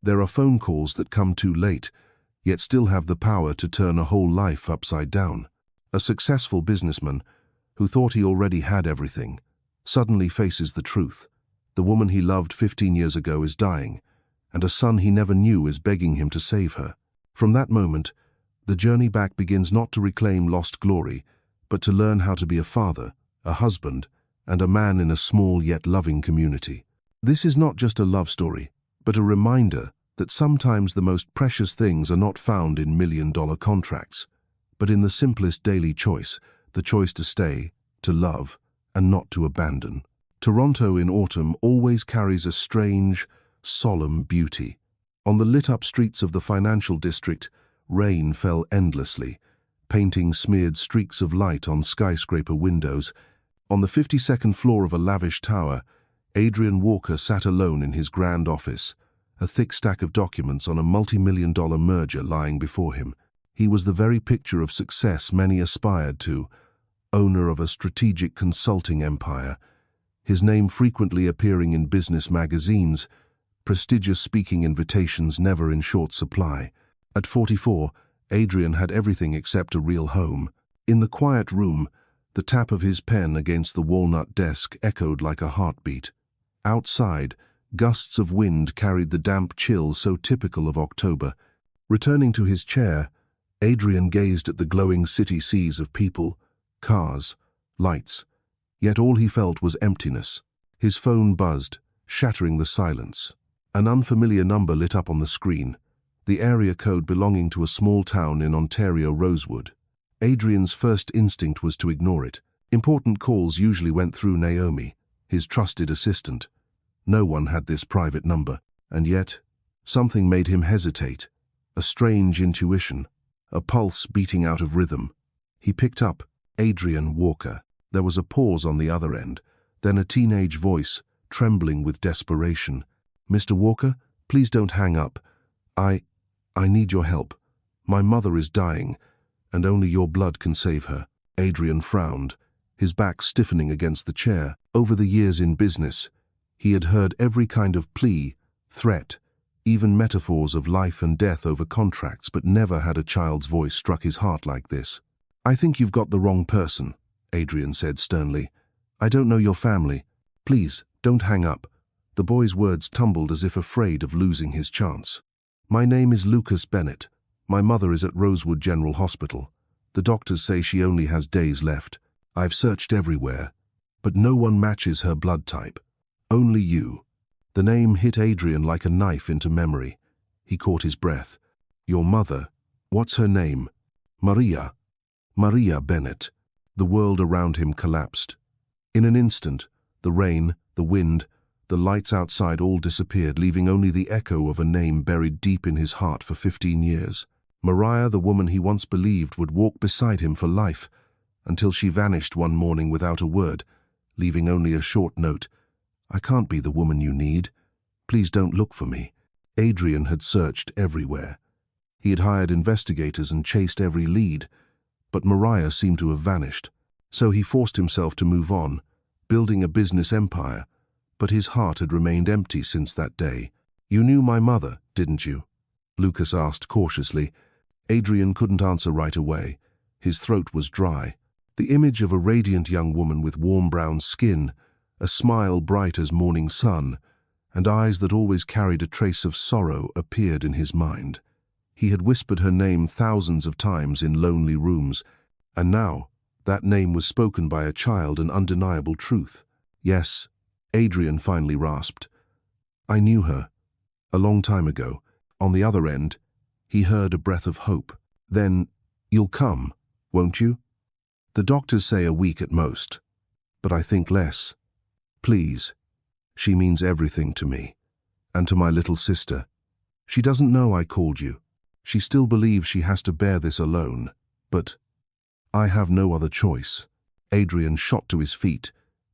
There are phone calls that come too late, yet still have the power to turn a whole life upside down. A successful businessman, who thought he already had everything, suddenly faces the truth. The woman he loved 15 years ago is dying, and a son he never knew is begging him to save her. From that moment, the journey back begins not to reclaim lost glory, but to learn how to be a father, a husband, and a man in a small yet loving community. This is not just a love story, but a reminder that sometimes the most precious things are not found in million-dollar contracts, but in the simplest daily choice, the choice to stay, to love, and not to abandon. Toronto in autumn always carries a strange, solemn beauty. On the lit-up streets of the financial district, rain fell endlessly, painting smeared streaks of light on skyscraper windows. On the 52nd floor of a lavish tower, Adrian Walker sat alone in his grand office, a thick stack of documents on a multi-million-dollar merger lying before him. He was the very picture of success many aspired to, owner of a strategic consulting empire, his name frequently appearing in business magazines, prestigious speaking invitations never in short supply. At 44, Adrian had everything except a real home. In the quiet room, the tap of his pen against the walnut desk echoed like a heartbeat. Outside, gusts of wind carried the damp chill so typical of October. Returning to his chair, Adrian gazed at the glowing city seas of people, cars, lights. Yet all he felt was emptiness. His phone buzzed, shattering the silence. An unfamiliar number lit up on the screen, the area code belonging to a small town in Ontario, Rosewood. Adrian's first instinct was to ignore it. Important calls usually went through Naomi, his trusted assistant. No one had this private number, and yet, something made him hesitate. A strange intuition, a pulse beating out of rhythm. He picked up Adrian Walker. There was a pause on the other end, then a teenage voice, trembling with desperation. "Mr. Walker, please don't hang up. I need your help. My mother is dying, and only your blood can save her." Adrian frowned, his back stiffening against the chair. Over the years in business, he had heard every kind of plea, threat, even metaphors of life and death over contracts, but never had a child's voice struck his heart like this. "I think you've got the wrong person," Adrian said sternly. "I don't know your family. Please, don't hang up." The boy's words tumbled as if afraid of losing his chance. "My name is Lucas Bennett. My mother is at Rosewood General Hospital. The doctors say she only has days left. I've searched everywhere, but no one matches her blood type. Only you." The name hit Adrian like a knife into memory. He caught his breath. "Your mother? What's her name?" "Maria. Maria Bennett." The world around him collapsed. In an instant, the rain, the wind, the lights outside all disappeared, leaving only the echo of a name buried deep in his heart for 15 years. Maria, the woman he once believed would walk beside him for life, until she vanished one morning without a word, leaving only a short note. "I can't be the woman you need. Please don't look for me." Adrian had searched everywhere. He had hired investigators and chased every lead, but Maria seemed to have vanished. So he forced himself to move on, building a business empire, but his heart had remained empty since that day. "You knew my mother, didn't you?" Lucas asked cautiously. Adrian couldn't answer right away. His throat was dry. The image of a radiant young woman with warm brown skin, a smile bright as morning sun, and eyes that always carried a trace of sorrow appeared in his mind. He had whispered her name thousands of times in lonely rooms, and now that name was spoken by a child, an undeniable truth. "Yes," Adrian finally rasped. "I knew her. A long time ago." On the other end, he heard a breath of hope. "Then, you'll come, won't you? The doctors say a week at most, but I think less. Please. She means everything to me, and to my little sister. She doesn't know I called you. She still believes she has to bear this alone, but I have no other choice." Adrian shot to his feet.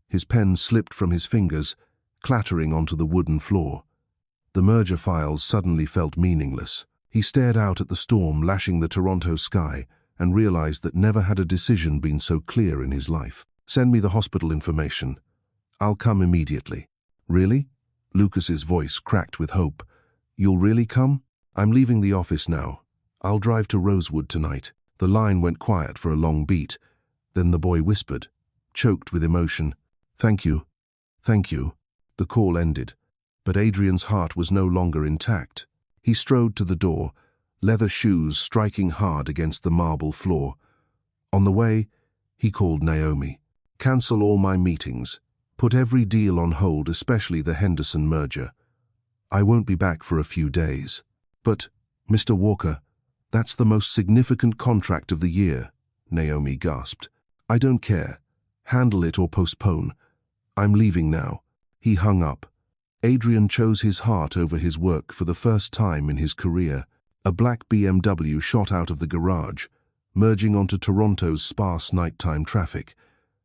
His pen slipped from his fingers, clattering onto the wooden floor. The merger files suddenly felt meaningless. He stared out at the storm lashing the Toronto sky and realized that never had a decision been so clear in his life. "Send me the hospital information. I'll come immediately." "Really?" Lucas's voice cracked with hope. "You'll really come? I'm leaving the office now. I'll drive to Rosewood tonight." The line went quiet for a long beat. Then the boy whispered, choked with emotion, "Thank you. Thank you." The call ended, but Adrian's heart was no longer intact. He strode to the door, leather shoes striking hard against the marble floor. On the way, he called Naomi. "Cancel all my meetings. Put every deal on hold, especially the Henderson merger. I won't be back for a few days." "But, Mr. Walker, that's the most significant contract of the year," Naomi gasped. "I don't care. Handle it or postpone. I'm leaving now." He hung up. Adrian chose his heart over his work for the first time in his career. A black BMW shot out of the garage, merging onto Toronto's sparse nighttime traffic.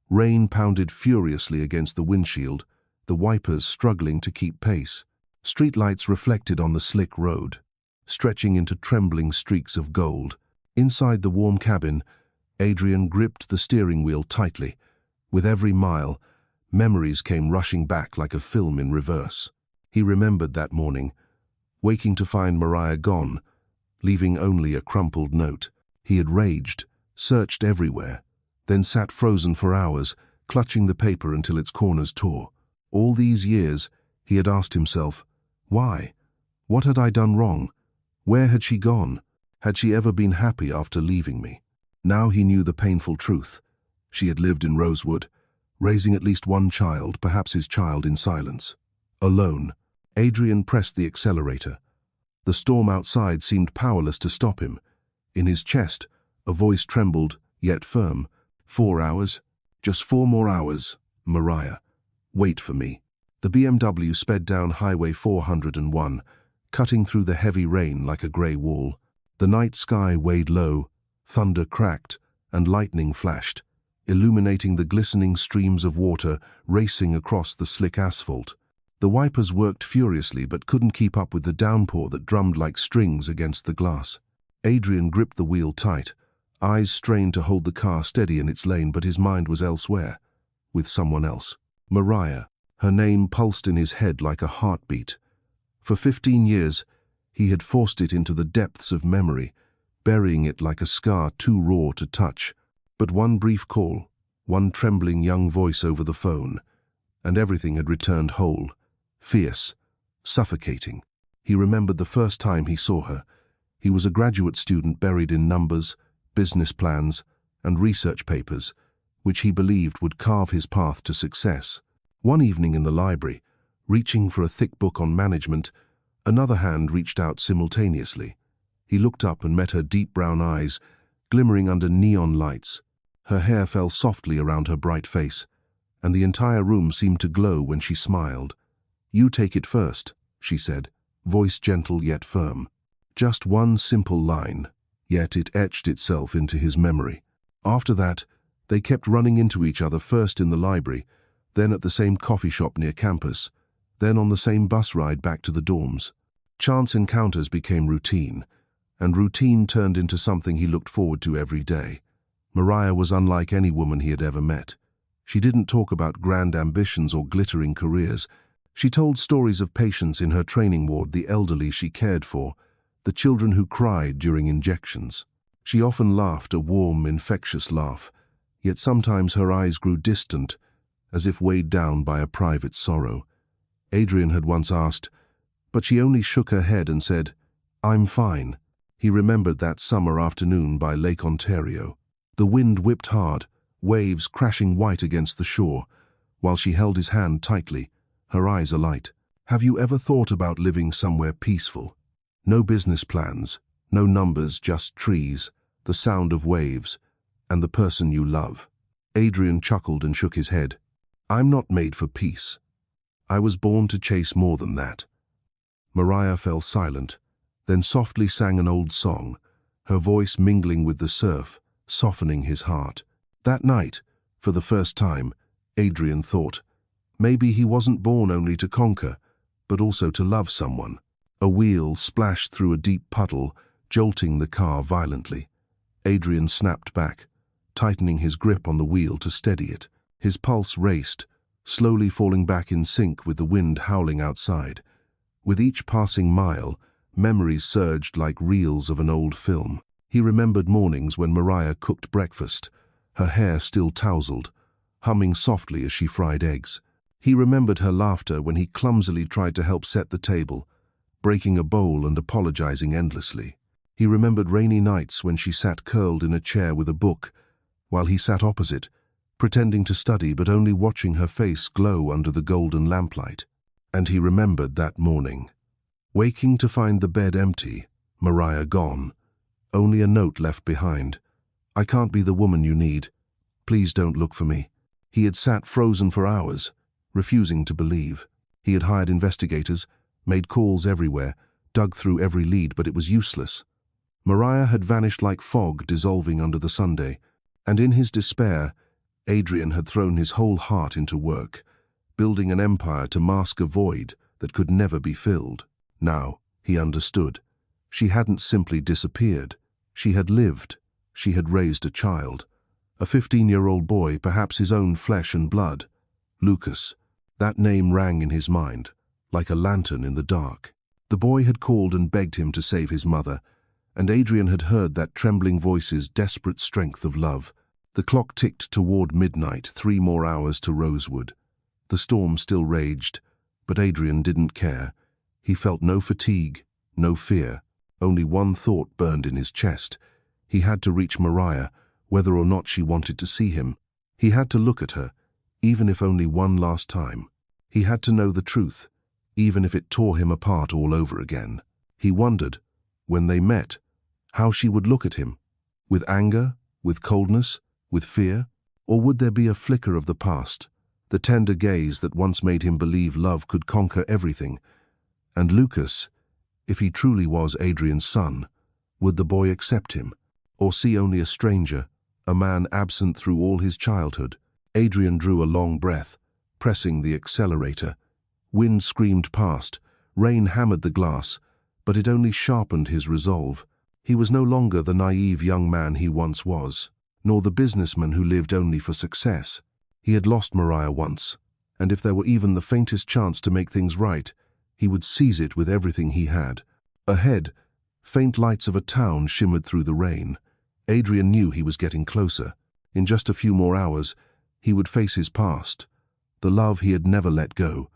Rain pounded furiously against the windshield, the wipers struggling to keep pace. Streetlights reflected on the slick road, stretching into trembling streaks of gold. Inside the warm cabin, Adrian gripped the steering wheel tightly. With every mile, memories came rushing back like a film in reverse. He remembered that morning, waking to find Mariah gone, leaving only a crumpled note. He had raged, searched everywhere, then sat frozen for hours, clutching the paper until its corners tore. All these years, he had asked himself, why? What had I done wrong? Where had she gone? Had she ever been happy after leaving me? Now he knew the painful truth. She had lived in Rosewood, raising at least one child, perhaps his child, in silence. Alone, Adrian pressed the accelerator. The storm outside seemed powerless to stop him. In his chest, a voice trembled, yet firm. 4 hours? Just 4 more hours, Mariah. Wait for me. The BMW sped down Highway 401, cutting through the heavy rain like a grey wall. The night sky weighed low, thunder cracked, and lightning flashed, illuminating the glistening streams of water racing across the slick asphalt. The wipers worked furiously but couldn't keep up with the downpour that drummed like strings against the glass. Adrian gripped the wheel tight, eyes strained to hold the car steady in its lane, but his mind was elsewhere, with someone else. Mariah. Her name pulsed in his head like a heartbeat. For 15 years, he had forced it into the depths of memory, burying it like a scar too raw to touch. But one brief call, one trembling young voice over the phone, and everything had returned whole, fierce, suffocating. He remembered the first time he saw her. He was a graduate student buried in numbers, business plans, and research papers, which he believed would carve his path to success. One evening in the library, reaching for a thick book on management, another hand reached out simultaneously. He looked up and met her deep brown eyes, glimmering under neon lights. Her hair fell softly around her bright face, and the entire room seemed to glow when she smiled. "You take it first," she said, voice gentle yet firm. Just one simple line, yet it etched itself into his memory. After that, they kept running into each other, first in the library, then at the same coffee shop near campus, then on the same bus ride back to the dorms. Chance encounters became routine, and routine turned into something he looked forward to every day. Mariah was unlike any woman he had ever met. She didn't talk about grand ambitions or glittering careers. She told stories of patients in her training ward, the elderly she cared for, the children who cried during injections. She often laughed, a warm, infectious laugh, yet sometimes her eyes grew distant, as if weighed down by a private sorrow. Adrian had once asked, but she only shook her head and said, "I'm fine." He remembered that summer afternoon by Lake Ontario. The wind whipped hard, waves crashing white against the shore, while she held his hand tightly, her eyes alight. "Have you ever thought about living somewhere peaceful? No business plans, no numbers, just trees, the sound of waves, and the person you love." Adrian chuckled and shook his head. "I'm not made for peace. I was born to chase more than that." Mariah fell silent, then softly sang an old song, her voice mingling with the surf, softening his heart. That night, for the first time, Adrian thought, maybe he wasn't born only to conquer, but also to love someone. A wheel splashed through a deep puddle, jolting the car violently. Adrian snapped back, tightening his grip on the wheel to steady it. His pulse raced, slowly falling back in sync with the wind howling outside. With each passing mile, memories surged like reels of an old film. He remembered mornings when Mariah cooked breakfast, her hair still tousled, humming softly as she fried eggs. He remembered her laughter when he clumsily tried to help set the table, breaking a bowl and apologizing endlessly. He remembered rainy nights when she sat curled in a chair with a book, while he sat opposite, pretending to study but only watching her face glow under the golden lamplight. And he remembered that morning, waking to find the bed empty, Mariah gone, only a note left behind. "I can't be the woman you need. Please don't look for me." He had sat frozen for hours, refusing to believe. He had hired investigators, made calls everywhere, dug through every lead, but it was useless. Mariah had vanished like fog dissolving under the Sunday, and in his despair, Adrian had thrown his whole heart into work, building an empire to mask a void that could never be filled. Now, he understood. She hadn't simply disappeared. She had lived. She had raised a child. A 15-year-old boy, perhaps his own flesh and blood. Lucas. That name rang in his mind, like a lantern in the dark. The boy had called and begged him to save his mother, and Adrian had heard that trembling voice's desperate strength of love. The clock ticked toward midnight, 3 more hours to Rosewood. The storm still raged, but Adrian didn't care. He felt no fatigue, no fear. Only one thought burned in his chest. He had to reach Mariah, whether or not she wanted to see him. He had to look at her, even if only one last time. He had to know the truth, even if it tore him apart all over again. He wondered, when they met, how she would look at him. With anger, with coldness, with fear? Or would there be a flicker of the past, the tender gaze that once made him believe love could conquer everything? And Lucas, if he truly was Adrian's son, would the boy accept him, or see only a stranger, a man absent through all his childhood? Adrian drew a long breath, pressing the accelerator. Wind screamed past, rain hammered the glass, but it only sharpened his resolve. He was no longer the naive young man he once was, nor the businessman who lived only for success. He had lost Mariah once, and if there were even the faintest chance to make things right, he would seize it with everything he had. Ahead, faint lights of a town shimmered through the rain. Adrian knew he was getting closer. In just a few more hours, he would face his past, the love he had never let go,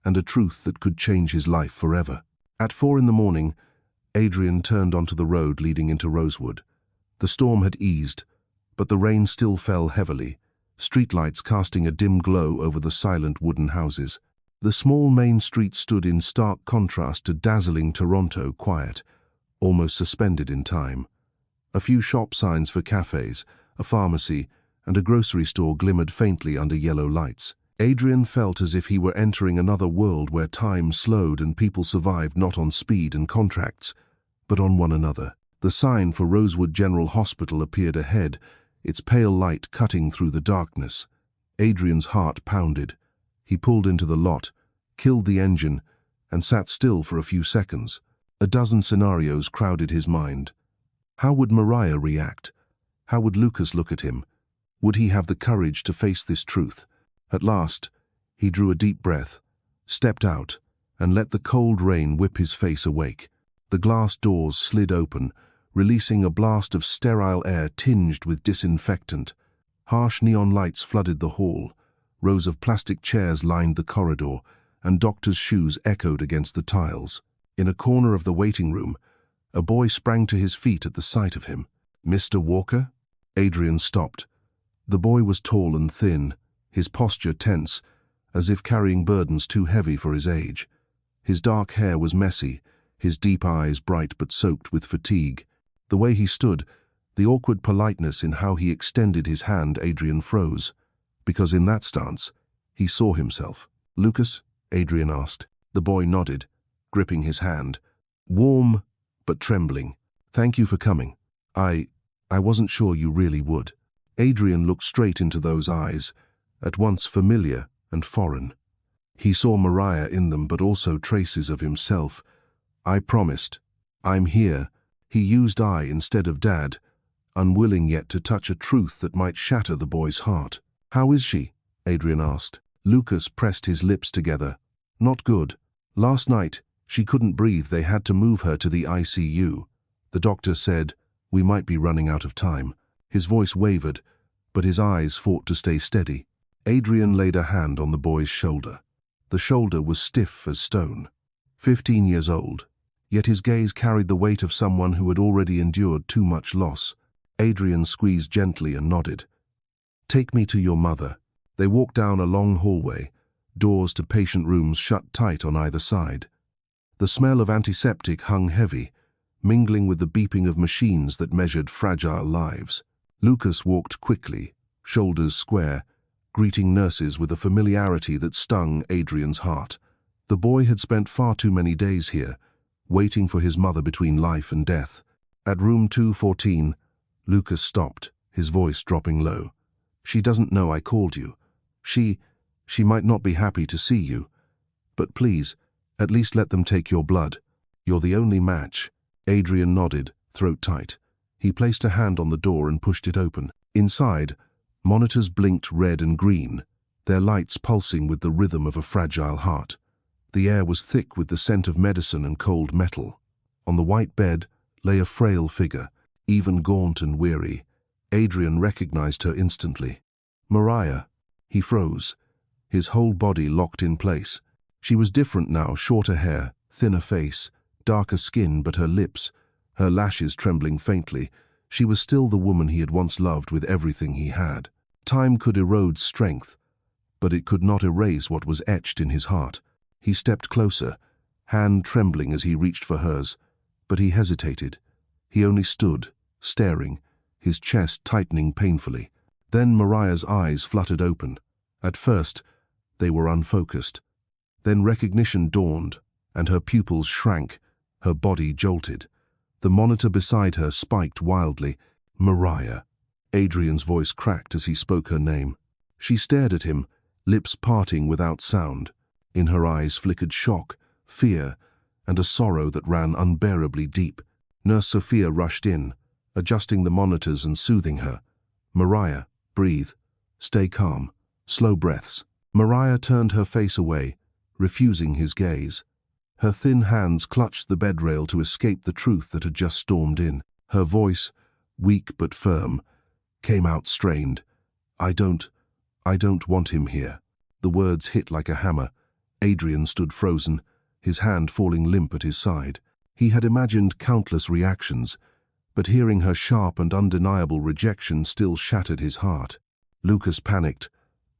and a truth that could change his life forever. At 4 in the morning, Adrian turned onto the road leading into Rosewood. The storm had eased, but the rain still fell heavily, streetlights casting a dim glow over the silent wooden houses. The small main street stood in stark contrast to dazzling Toronto quiet, almost suspended in time. A few shop signs for cafes, a pharmacy, and a grocery store glimmered faintly under yellow lights. Adrian felt as if he were entering another world where time slowed and people survived not on speed and contracts, but on one another. The sign for Rosewood General Hospital appeared ahead, its pale light cutting through the darkness. Adrian's heart pounded. He pulled into the lot, killed the engine, and sat still for a few seconds. A dozen scenarios crowded his mind. How would Mariah react? How would Lucas look at him? Would he have the courage to face this truth? At last, he drew a deep breath, stepped out, and let the cold rain whip his face awake. The glass doors slid open, releasing a blast of sterile air tinged with disinfectant. Harsh neon lights flooded the hall. Rows of plastic chairs lined the corridor, and doctors' shoes echoed against the tiles. In a corner of the waiting room, a boy sprang to his feet at the sight of him. "Mr. Walker?" Adrian stopped. The boy was tall and thin, his posture tense, as if carrying burdens too heavy for his age. His dark hair was messy, his deep eyes bright but soaked with fatigue. The way he stood, the awkward politeness in how he extended his hand, Adrian froze, because in that stance, he saw himself. "Lucas?" Adrian asked. The boy nodded, gripping his hand. Warm, but trembling. "Thank you for coming. I wasn't sure you really would." Adrian looked straight into those eyes, at once familiar and foreign. He saw Mariah in them, but also traces of himself. "I promised. I'm here." He used "I" instead of "Dad," unwilling yet to touch a truth that might shatter the boy's heart. "How is she?" Adrian asked. Lucas pressed his lips together. "Not good. Last night, She couldn't breathe. They had to move her to the ICU. The doctor said, "We might be running out of time." His voice wavered, but his eyes fought to stay steady. Adrian laid a hand on the boy's shoulder. The shoulder was stiff as stone. 15 years old, yet his gaze carried the weight of someone who had already endured too much loss. Adrian squeezed gently and nodded. "Take me to your mother." They walked down a long hallway, doors to patient rooms shut tight on either side. The smell of antiseptic hung heavy, mingling with the beeping of machines that measured fragile lives. Lucas walked quickly, shoulders square, greeting nurses with a familiarity that stung Adrian's heart. The boy had spent far too many days here, waiting for his mother between life and death. At room 214, Lucas stopped, his voice dropping low. "She doesn't know I called you. She might not be happy to see you. But please, at least let them take your blood. You're the only match." Adrian nodded, throat tight. He placed a hand on the door and pushed it open. Inside, monitors blinked red and green, their lights pulsing with the rhythm of a fragile heart. The air was thick with the scent of medicine and cold metal. On the white bed lay a frail figure, even gaunt and weary. Adrian recognized her instantly. Mariah. He froze, his whole body locked in place. She was different now, shorter hair, thinner face, darker skin, but her lips, her lashes trembling faintly. She was still the woman he had once loved with everything he had. Time could erode strength, but it could not erase what was etched in his heart. He stepped closer, hand trembling as he reached for hers, but he hesitated. He only stood, staring, his chest tightening painfully. Then Mariah's eyes fluttered open. At first, they were unfocused. Then recognition dawned, and her pupils shrank, her body jolted. The monitor beside her spiked wildly. "Mariah." Adrian's voice cracked as he spoke her name. She stared at him, lips parting without sound. In her eyes flickered shock, fear, and a sorrow that ran unbearably deep. Nurse Sophia rushed in, adjusting the monitors and soothing her. "Mariah, breathe. Stay calm. Slow breaths." Mariah turned her face away, refusing his gaze. Her thin hands clutched the bedrail to escape the truth that had just stormed in. Her voice, weak but firm, came out strained. I don't want him here." The words hit like a hammer. Adrian stood frozen, his hand falling limp at his side. He had imagined countless reactions, but hearing her sharp and undeniable rejection still shattered his heart. Lucas panicked.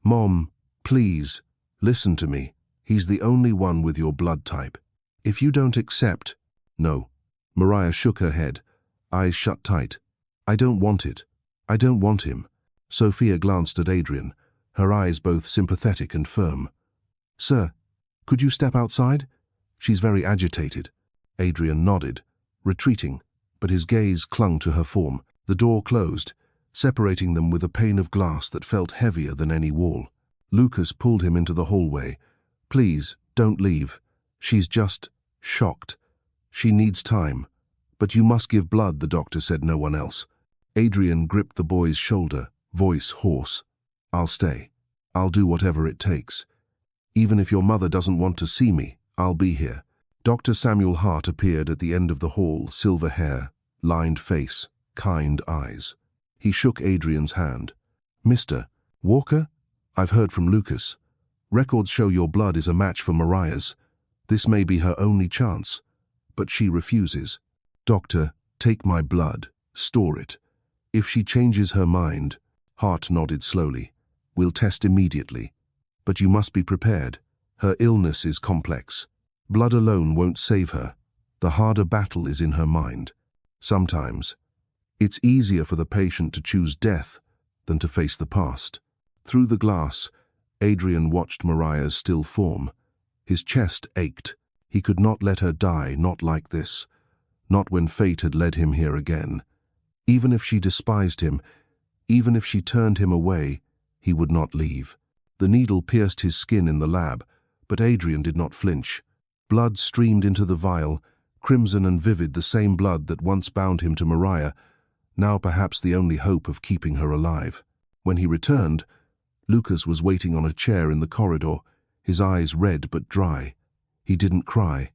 "Mom, please, listen to me. He's the only one with your blood type. If you don't accept—" "No." Mariah shook her head, eyes shut tight. "I don't want it. I don't want him." Sophia glanced at Adrian, her eyes both sympathetic and firm. "Sir, could you step outside? She's very agitated." Adrian nodded, retreating, but his gaze clung to her form. The door closed, separating them with a pane of glass that felt heavier than any wall. Lucas pulled him into the hallway. "Please, don't leave. She's just shocked. She needs time. But you must give blood," the doctor said, no one else. Adrian gripped the boy's shoulder, voice hoarse. "I'll stay. I'll do whatever it takes. Even if your mother doesn't want to see me, I'll be here." Dr. Samuel Hart appeared at the end of the hall, silver hair, lined face, kind eyes. He shook Adrian's hand. "Mr. Walker, I've heard from Lucas. Records show your blood is a match for Mariah's. This may be her only chance, but she refuses. Doctor, take my blood, store it. If she changes her mind—" Hart nodded slowly. "We'll test immediately. But you must be prepared. Her illness is complex. Blood alone won't save her. The harder battle is in her mind. Sometimes, it's easier for the patient to choose death than to face the past." Through the glass, Adrian watched Mariah's still form. His chest ached. He could not let her die, not like this. Not when fate had led him here again. Even if she despised him, even if she turned him away, he would not leave. The needle pierced his skin in the lab, but Adrian did not flinch. Blood streamed into the vial, crimson and vivid, the same blood that once bound him to Mariah, now perhaps the only hope of keeping her alive. When he returned, Lucas was waiting on a chair in the corridor, his eyes red but dry. He didn't cry.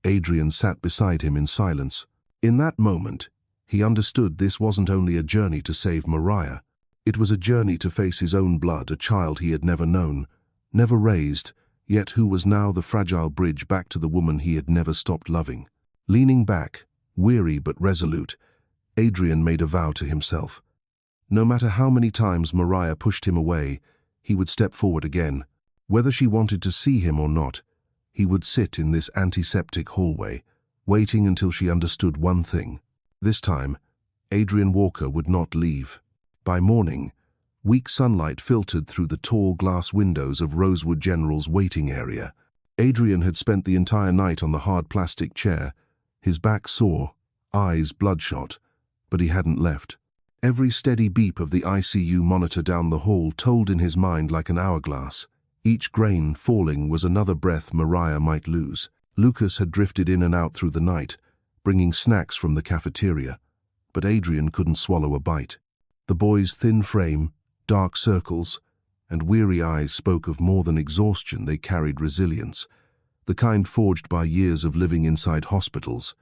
Adrian sat beside him in silence. In that moment, he understood this wasn't only a journey to save Mariah. It was a journey to face his own blood, a child he had never known, never raised, yet who was now the fragile bridge back to the woman he had never stopped loving. Leaning back, weary but resolute, Adrian made a vow to himself. No matter how many times Mariah pushed him away, he would step forward again. Whether she wanted to see him or not, he would sit in this antiseptic hallway, waiting until she understood one thing. This time, Adrian Walker would not leave. By morning, weak sunlight filtered through the tall glass windows of Rosewood General's waiting area. Adrian had spent the entire night on the hard plastic chair, his back sore, eyes bloodshot, but he hadn't left. Every steady beep of the ICU monitor down the hall told in his mind like an hourglass. Each grain falling was another breath Mariah might lose. Lucas had drifted in and out through the night, bringing snacks from the cafeteria, but Adrian couldn't swallow a bite. The boy's thin frame, dark circles, and weary eyes spoke of more than exhaustion. They carried resilience, the kind forged by years of living inside hospitals,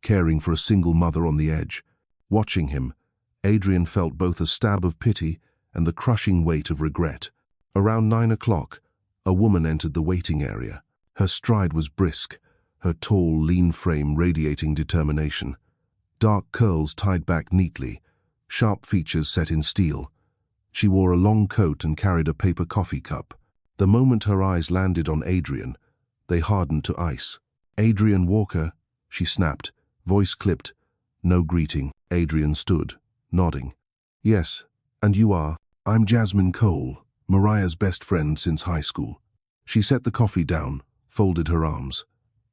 caring for a single mother on the edge. Watching him, Adrian felt both a stab of pity and the crushing weight of regret. Around 9 o'clock, a woman entered the waiting area. Her stride was brisk, her tall, lean frame radiating determination. Dark curls tied back neatly, sharp features set in steel. She wore a long coat and carried a paper coffee cup. The moment her eyes landed on Adrian, they hardened to ice. "Adrian Walker," she snapped, voice clipped. No greeting. Adrian stood, nodding. "Yes, and you are?" "I'm Jasmine Cole, Mariah's best friend since high school." She set the coffee down, folded her arms.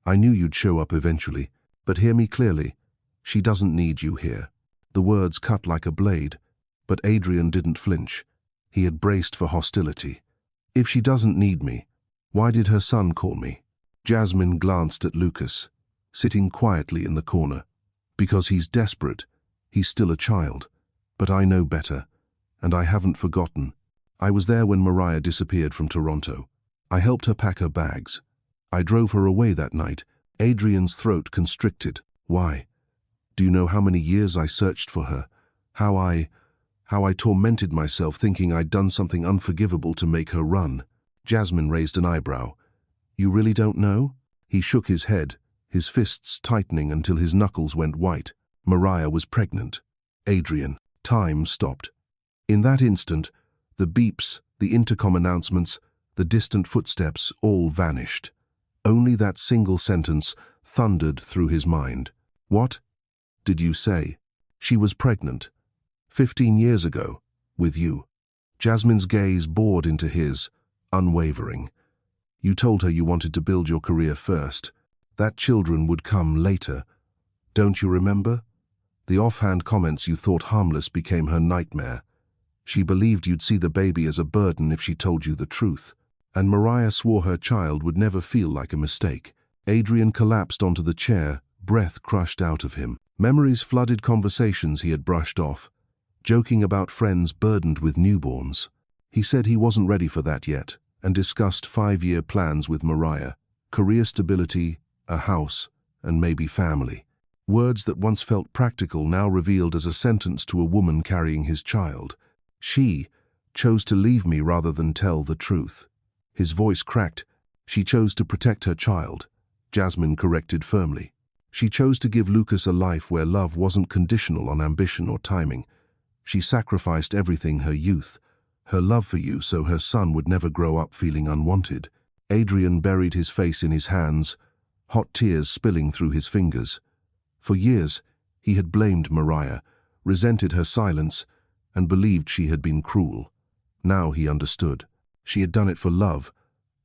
"I knew you'd show up eventually, but hear me clearly. She doesn't need you here." The words cut like a blade, but Adrian didn't flinch. He had braced for hostility. "If she doesn't need me, why did her son call me?" Jasmine glanced at Lucas, sitting quietly in the corner. "Because he's desperate. He's still a child. But I know better, and I haven't forgotten. I was there when Mariah disappeared from Toronto. I helped her pack her bags. I drove her away that night." Adrian's throat constricted. "Why? Do you know how many years I searched for her? How I tormented myself thinking I'd done something unforgivable to make her run." Jasmine raised an eyebrow. "You really don't know?" He shook his head, his fists tightening until his knuckles went white. Mariah was pregnant. Adrian. Time stopped. In that instant, the beeps, the intercom announcements, the distant footsteps all vanished. Only that single sentence thundered through his mind. "What did you say?" "She was pregnant. 15 years ago. With you." Jasmine's gaze bored into his, unwavering. "You told her you wanted to build your career first. That children would come later. Don't you remember? The offhand comments you thought harmless became her nightmare. She believed you'd see the baby as a burden if she told you the truth. And Mariah swore her child would never feel like a mistake." Adrian collapsed onto the chair, breath crushed out of him. Memories flooded conversations he had brushed off, joking about friends burdened with newborns. He said he wasn't ready for that yet, and discussed 5-year plans with Mariah: career stability, a house, and maybe family. Words that once felt practical now revealed as a sentence to a woman carrying his child. "She chose to leave me rather than tell the truth." His voice cracked. "She chose to protect her child," Jasmine corrected firmly. "She chose to give Lucas a life where love wasn't conditional on ambition or timing. She sacrificed everything: her youth, her love for you, so her son would never grow up feeling unwanted." Adrian buried his face in his hands, hot tears spilling through his fingers. For years, he had blamed Mariah, resented her silence, and believed she had been cruel. Now he understood. She had done it for love,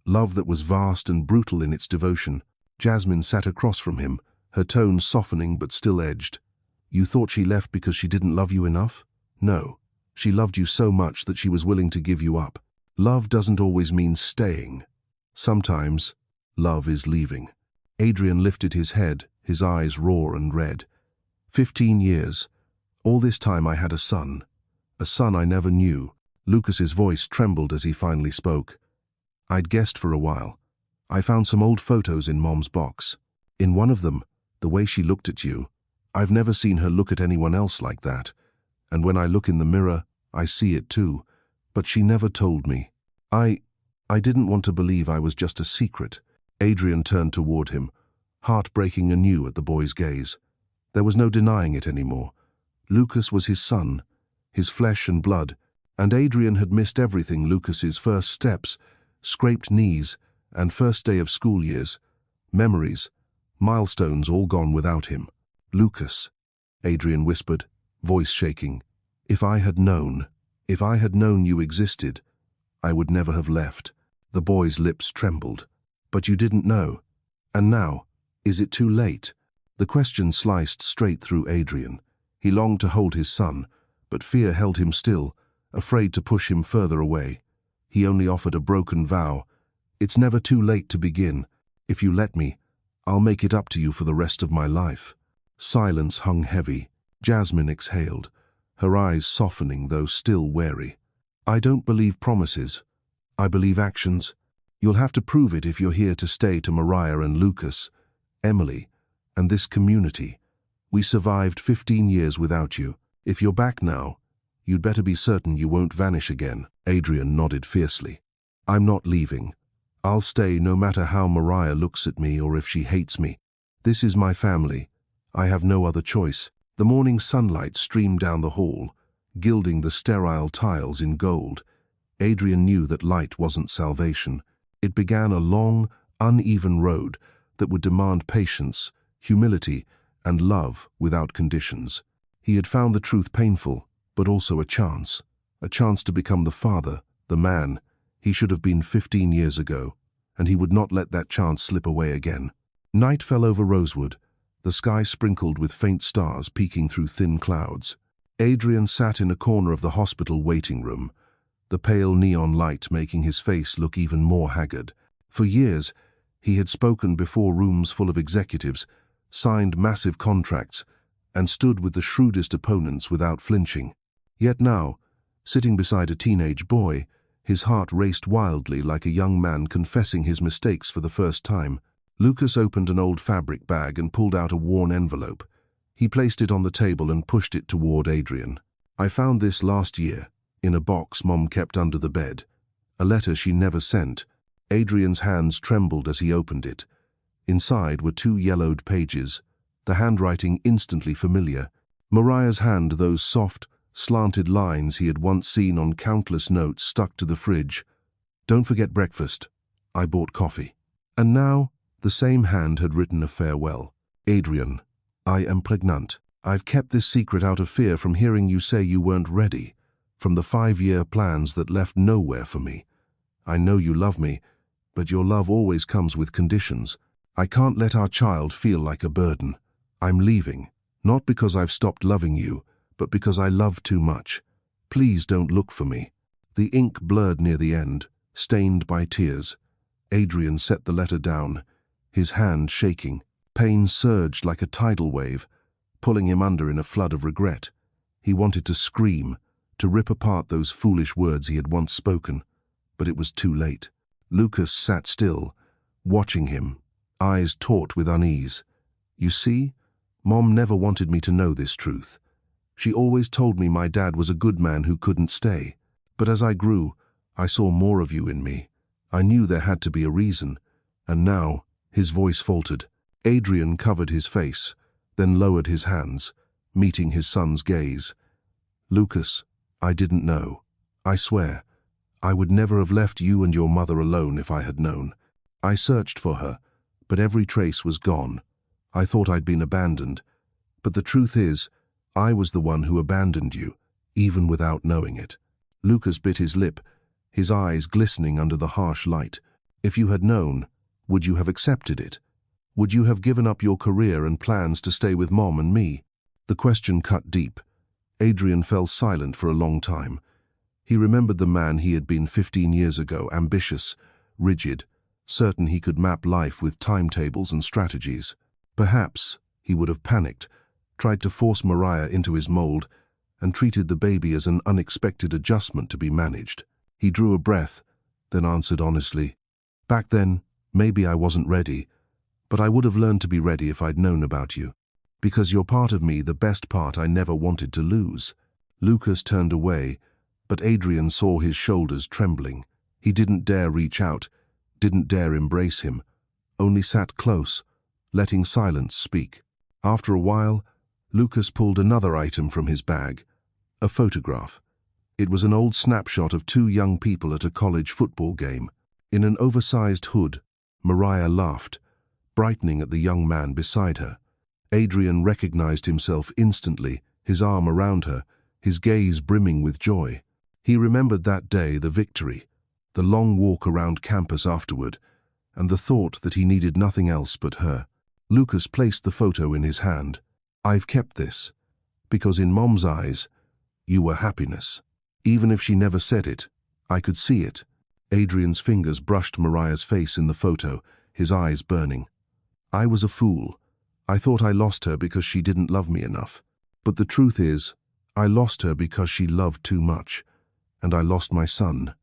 love that was vast and brutal in its devotion. Jasmine sat across from him, her tone softening but still edged. "You thought she left because she didn't love you enough? No. She loved you so much that she was willing to give you up. Love doesn't always mean staying. Sometimes, love is leaving." Adrian lifted his head, his eyes raw and red. 15 years. All this time I had a son I never knew." Lucas's voice trembled as he finally spoke. "I'd guessed for a while. I found some old photos in Mom's box. In one of them, the way she looked at you, I've never seen her look at anyone else like that. And when I look in the mirror, I see it too. But she never told me. I didn't want to believe I was just a secret. Adrian turned toward him, heartbreaking anew at the boy's gaze. There was no denying it anymore. Lucas was his son, his flesh and blood, and Adrian had missed everything: Lucas's first steps, scraped knees, and first day of school years. Memories, milestones all gone without him. Lucas, Adrian whispered, voice shaking. If I had known you existed, I would never have left. The boy's lips trembled. But you didn't know. And now, is it too late? The question sliced straight through Adrian. He longed to hold his son, but fear held him still, afraid to push him further away. He only offered a broken vow. It's never too late to begin. If you let me, I'll make it up to you for the rest of my life. Silence hung heavy. Jasmine exhaled, her eyes softening though still wary. I don't believe promises. I believe actions. You'll have to prove it if you're here to stay, to Mariah and Lucas, Emily, and this community. We survived 15 years without you. If you're back now, you'd better be certain you won't vanish again. Adrian nodded fiercely. I'm not leaving. I'll stay no matter how Mariah looks at me or if she hates me. This is my family. I have no other choice. The morning sunlight streamed down the hall, gilding the sterile tiles in gold. Adrian knew that light wasn't salvation. It began a long, uneven road that would demand patience, humility, and love without conditions. He had found the truth painful, but also a chance to become the father, the man he should have been 15 years ago, and he would not let that chance slip away again. Night fell over Rosewood, the sky sprinkled with faint stars peeking through thin clouds. Adrian sat in a corner of the hospital waiting room, the pale neon light making his face look even more haggard. For years, he had spoken before rooms full of executives, signed massive contracts, and stood with the shrewdest opponents without flinching. Yet now, sitting beside a teenage boy, his heart raced wildly like a young man confessing his mistakes for the first time. Lucas opened an old fabric bag and pulled out a worn envelope. He placed it on the table and pushed it toward Adrian. I found this last year, in a box Mom kept under the bed. A letter she never sent. Adrian's hands trembled as he opened it. Inside were 2 yellowed pages, the handwriting instantly familiar. Mariah's hand, those soft, slanted lines he had once seen on countless notes stuck to the fridge. Don't forget breakfast. I bought coffee. And now, the same hand had written a farewell. Adrian, I am pregnant. I've kept this secret out of fear from hearing you say you weren't ready, from the 5-year plans that left nowhere for me. I know you love me, but your love always comes with conditions. I can't let our child feel like a burden. I'm leaving, not because I've stopped loving you, but because I love too much. Please don't look for me. The ink blurred near the end, stained by tears. Adrian set the letter down, his hand shaking. Pain surged like a tidal wave, pulling him under in a flood of regret. He wanted to scream, to rip apart those foolish words he had once spoken, but it was too late. Lucas sat still, watching him, eyes taut with unease. You see, Mom never wanted me to know this truth. She always told me my dad was a good man who couldn't stay. But as I grew, I saw more of you in me. I knew there had to be a reason. And now, his voice faltered. Adrian covered his face, then lowered his hands, meeting his son's gaze. Lucas, I didn't know. I swear, I would never have left you and your mother alone if I had known. I searched for her, but every trace was gone. I thought I'd been abandoned. But the truth is, I was the one who abandoned you, even without knowing it. Lucas bit his lip, his eyes glistening under the harsh light. If you had known, would you have accepted it? Would you have given up your career and plans to stay with Mom and me? The question cut deep. Adrian fell silent for a long time. He remembered the man he had been 15 years ago, ambitious, rigid, certain he could map life with timetables and strategies. Perhaps he would have panicked, tried to force Mariah into his mold, and treated the baby as an unexpected adjustment to be managed. He drew a breath, then answered honestly, "Back then, maybe I wasn't ready, But I would have learned to be ready if I'd known about you. Because you're part of me, the best part I never wanted to lose." Lucas turned away, but Adrian saw his shoulders trembling. He didn't dare reach out, didn't dare embrace him, only sat close, letting silence speak. After a while, Lucas pulled another item from his bag, a photograph. It was an old snapshot of two young people at a college football game. In an oversized hood, Mariah laughed, brightening at the young man beside her. Adrian recognized himself instantly, his arm around her, his gaze brimming with joy. He remembered that day, the victory, the long walk around campus afterward, and the thought that he needed nothing else but her. Lucas placed the photo in his hand. "I've kept this, because in Mom's eyes, you were happiness. Even if she never said it, I could see it." Adrian's fingers brushed Mariah's face in the photo, his eyes burning. "I was a fool. I thought I lost her because she didn't love me enough. But the truth is, I lost her because she loved too much, and I lost my son."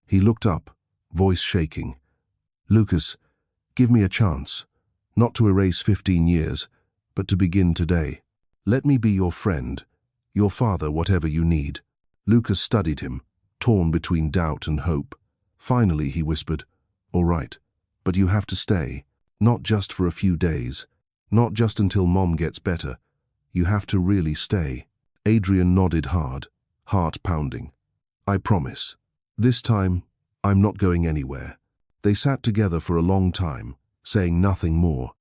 He looked up, voice shaking. "Lucas, give me a chance, not to erase 15 years, but to begin today. Let me be your friend, your father, whatever you need." Lucas studied him, torn between doubt and hope. Finally, he whispered, "All right, but you have to stay, not just for a few days, not just until Mom gets better. You have to really stay." Adrian nodded hard, heart pounding. "I promise. This time, I'm not going anywhere." They sat together for a long time, saying nothing more.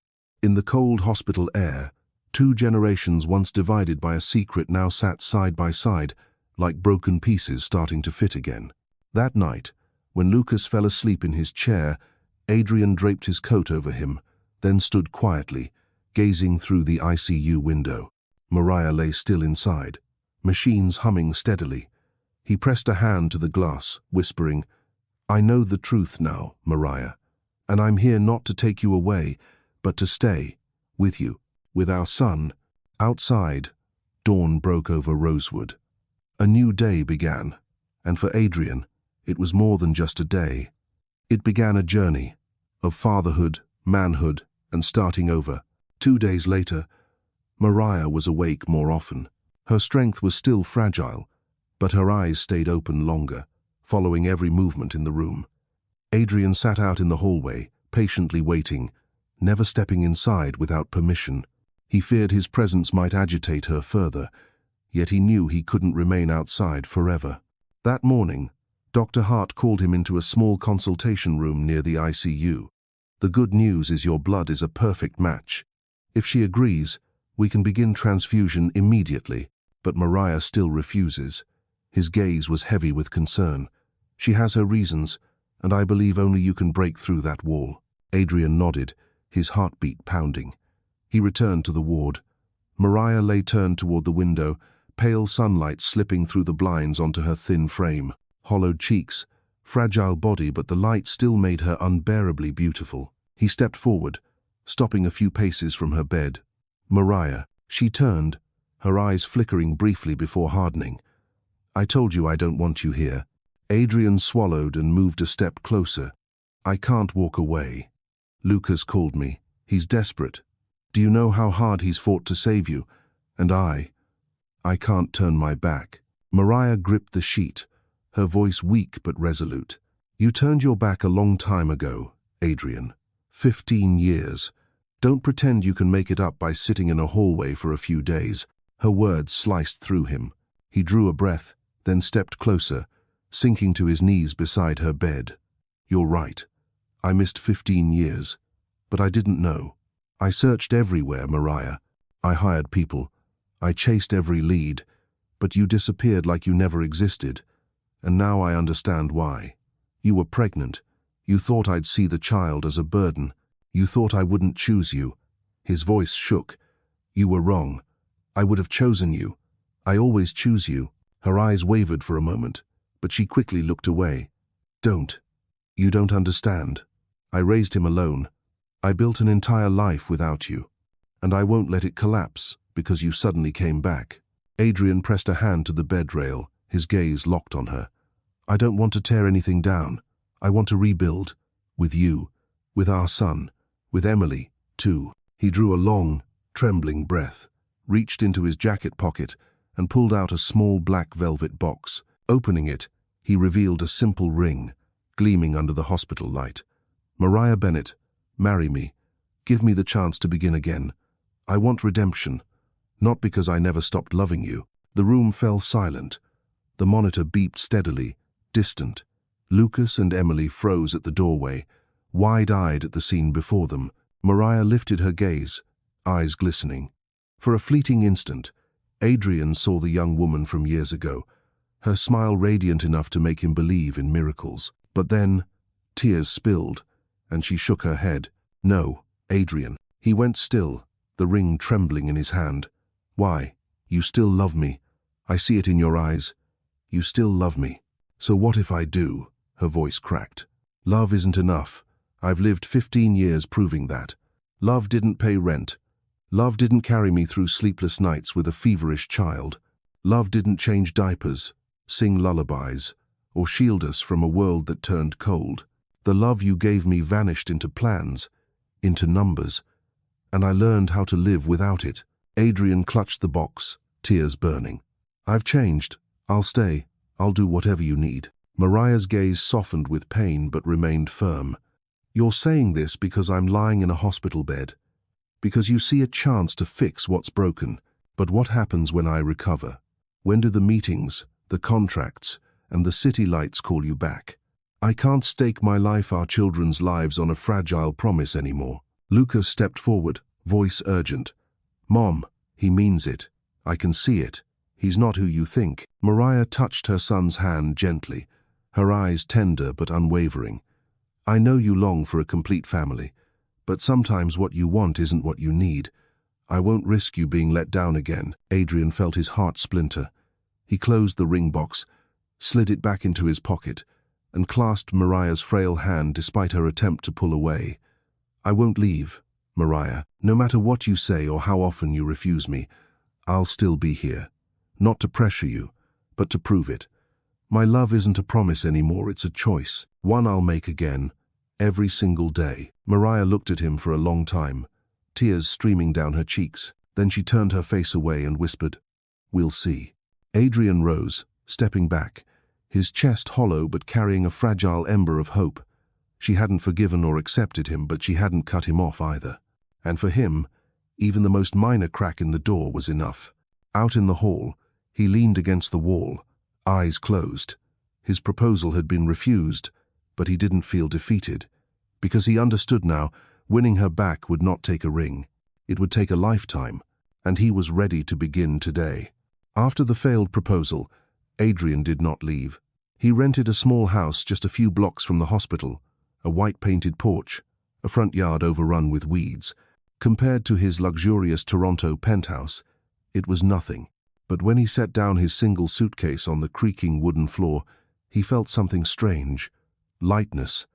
In the cold hospital air, two generations once divided by a secret now sat side by side, like broken pieces starting to fit again. That night, when Lucas fell asleep in his chair, Adrian draped his coat over him, then stood quietly, gazing through the ICU window. Mariah lay still inside, machines humming steadily. He pressed a hand to the glass, whispering, "I know the truth now, Mariah, and I'm here not to take you away, but to stay, with you, with our son." Outside, dawn broke over Rosewood. A new day began, and for Adrian, it was more than just a day. It began a journey of fatherhood, manhood, and starting over. 2 days later, Mariah was awake more often. Her strength was still fragile, but her eyes stayed open longer, following every movement in the room. Adrian sat out in the hallway, patiently waiting, never stepping inside without permission. He feared his presence might agitate her further, yet he knew he couldn't remain outside forever. That morning, Dr. Hart called him into a small consultation room near the ICU. "The good news is your blood is a perfect match. If she agrees, we can begin transfusion immediately." But Mariah still refuses. His gaze was heavy with concern. "She has her reasons, and I believe only you can break through that wall." Adrian nodded, his heartbeat pounding. He returned to the ward. Mariah lay turned toward the window, pale sunlight slipping through the blinds onto her thin frame. Hollowed cheeks, fragile body, but the light still made her unbearably beautiful. He stepped forward, stopping a few paces from her bed. "Mariah." She turned, her eyes flickering briefly before hardening. "I told you I don't want you here." Adrian swallowed and moved a step closer. "I can't walk away. Lucas called me. He's desperate. Do you know how hard he's fought to save you? And I can't turn my back." Mariah gripped the sheet, her voice weak but resolute. "You turned your back a long time ago, Adrian. 15 years. Don't pretend you can make it up by sitting in a hallway for a few days." Her words sliced through him. He drew a breath, then stepped closer, sinking to his knees beside her bed. "You're right. I missed 15 years, but I didn't know. I searched everywhere, Mariah. I hired people. I chased every lead, but you disappeared like you never existed. And now I understand why. You were pregnant. You thought I'd see the child as a burden. You thought I wouldn't choose you." His voice shook. "You were wrong. I would have chosen you. I always choose you." Her eyes wavered for a moment, but she quickly looked away. "Don't. You don't understand. I raised him alone. I built an entire life without you. And I won't let it collapse because you suddenly came back." Adrian pressed a hand to the bed rail, his gaze locked on her. "I don't want to tear anything down. I want to rebuild. With you. With our son. With Emily. 2. He drew a long, trembling breath, reached into his jacket pocket, and pulled out a small black velvet box. Opening it, he revealed a simple ring, gleaming under the hospital light. "Mariah Bennett, marry me. Give me the chance to begin again. I want redemption, not because I never stopped loving you." The room fell silent. The monitor beeped steadily, distant. Lucas and Emily froze at the doorway, wide-eyed at the scene before them. Mariah lifted her gaze, eyes glistening. For a fleeting instant, Adrian saw the young woman from years ago, her smile radiant enough to make him believe in miracles. But then, tears spilled, and she shook her head. "No, Adrian." He went still, the ring trembling in his hand. "Why? You still love me. I see it in your eyes. You still love me." "So what if I do?" Her voice cracked. "Love isn't enough. I've lived 15 years proving that. Love didn't pay rent. Love didn't carry me through sleepless nights with a feverish child. Love didn't change diapers, sing lullabies, or shield us from a world that turned cold. The love you gave me vanished into plans, into numbers, and I learned how to live without it." Adrian clutched the box, tears burning. "I've changed. I'll stay. I'll do whatever you need." Mariah's gaze softened with pain but remained firm. "You're saying this because I'm lying in a hospital bed, because you see a chance to fix what's broken. But what happens when I recover? When do the meetings, the contracts, and the city lights call you back? I can't stake my life, our children's lives, on a fragile promise anymore." Lucas stepped forward, voice urgent. "Mom, he means it. I can see it. He's not who you think." Mariah touched her son's hand gently, her eyes tender but unwavering. "I know you long for a complete family, but sometimes what you want isn't what you need. I won't risk you being let down again." Adrian felt his heart splinter. He closed the ring box, slid it back into his pocket, and clasped Mariah's frail hand despite her attempt to pull away. "I won't leave, Mariah. No matter what you say or how often you refuse me, I'll still be here. Not to pressure you, but to prove it. My love isn't a promise anymore, it's a choice. One I'll make again, every single day." Mariah looked at him for a long time, tears streaming down her cheeks. Then she turned her face away and whispered, "We'll see." Adrian rose, stepping back, his chest hollow but carrying a fragile ember of hope. She hadn't forgiven or accepted him, but she hadn't cut him off either. And for him, even the most minor crack in the door was enough. Out in the hall, he leaned against the wall, eyes closed. His proposal had been refused, but he didn't feel defeated, because he understood now, winning her back would not take a ring. It would take a lifetime, and he was ready to begin today. After the failed proposal, Adrian did not leave. He rented a small house just a few blocks from the hospital, a white-painted porch, a front yard overrun with weeds. Compared to his luxurious Toronto penthouse, it was nothing. But when he set down his single suitcase on the creaking wooden floor, he felt something strange, lightness,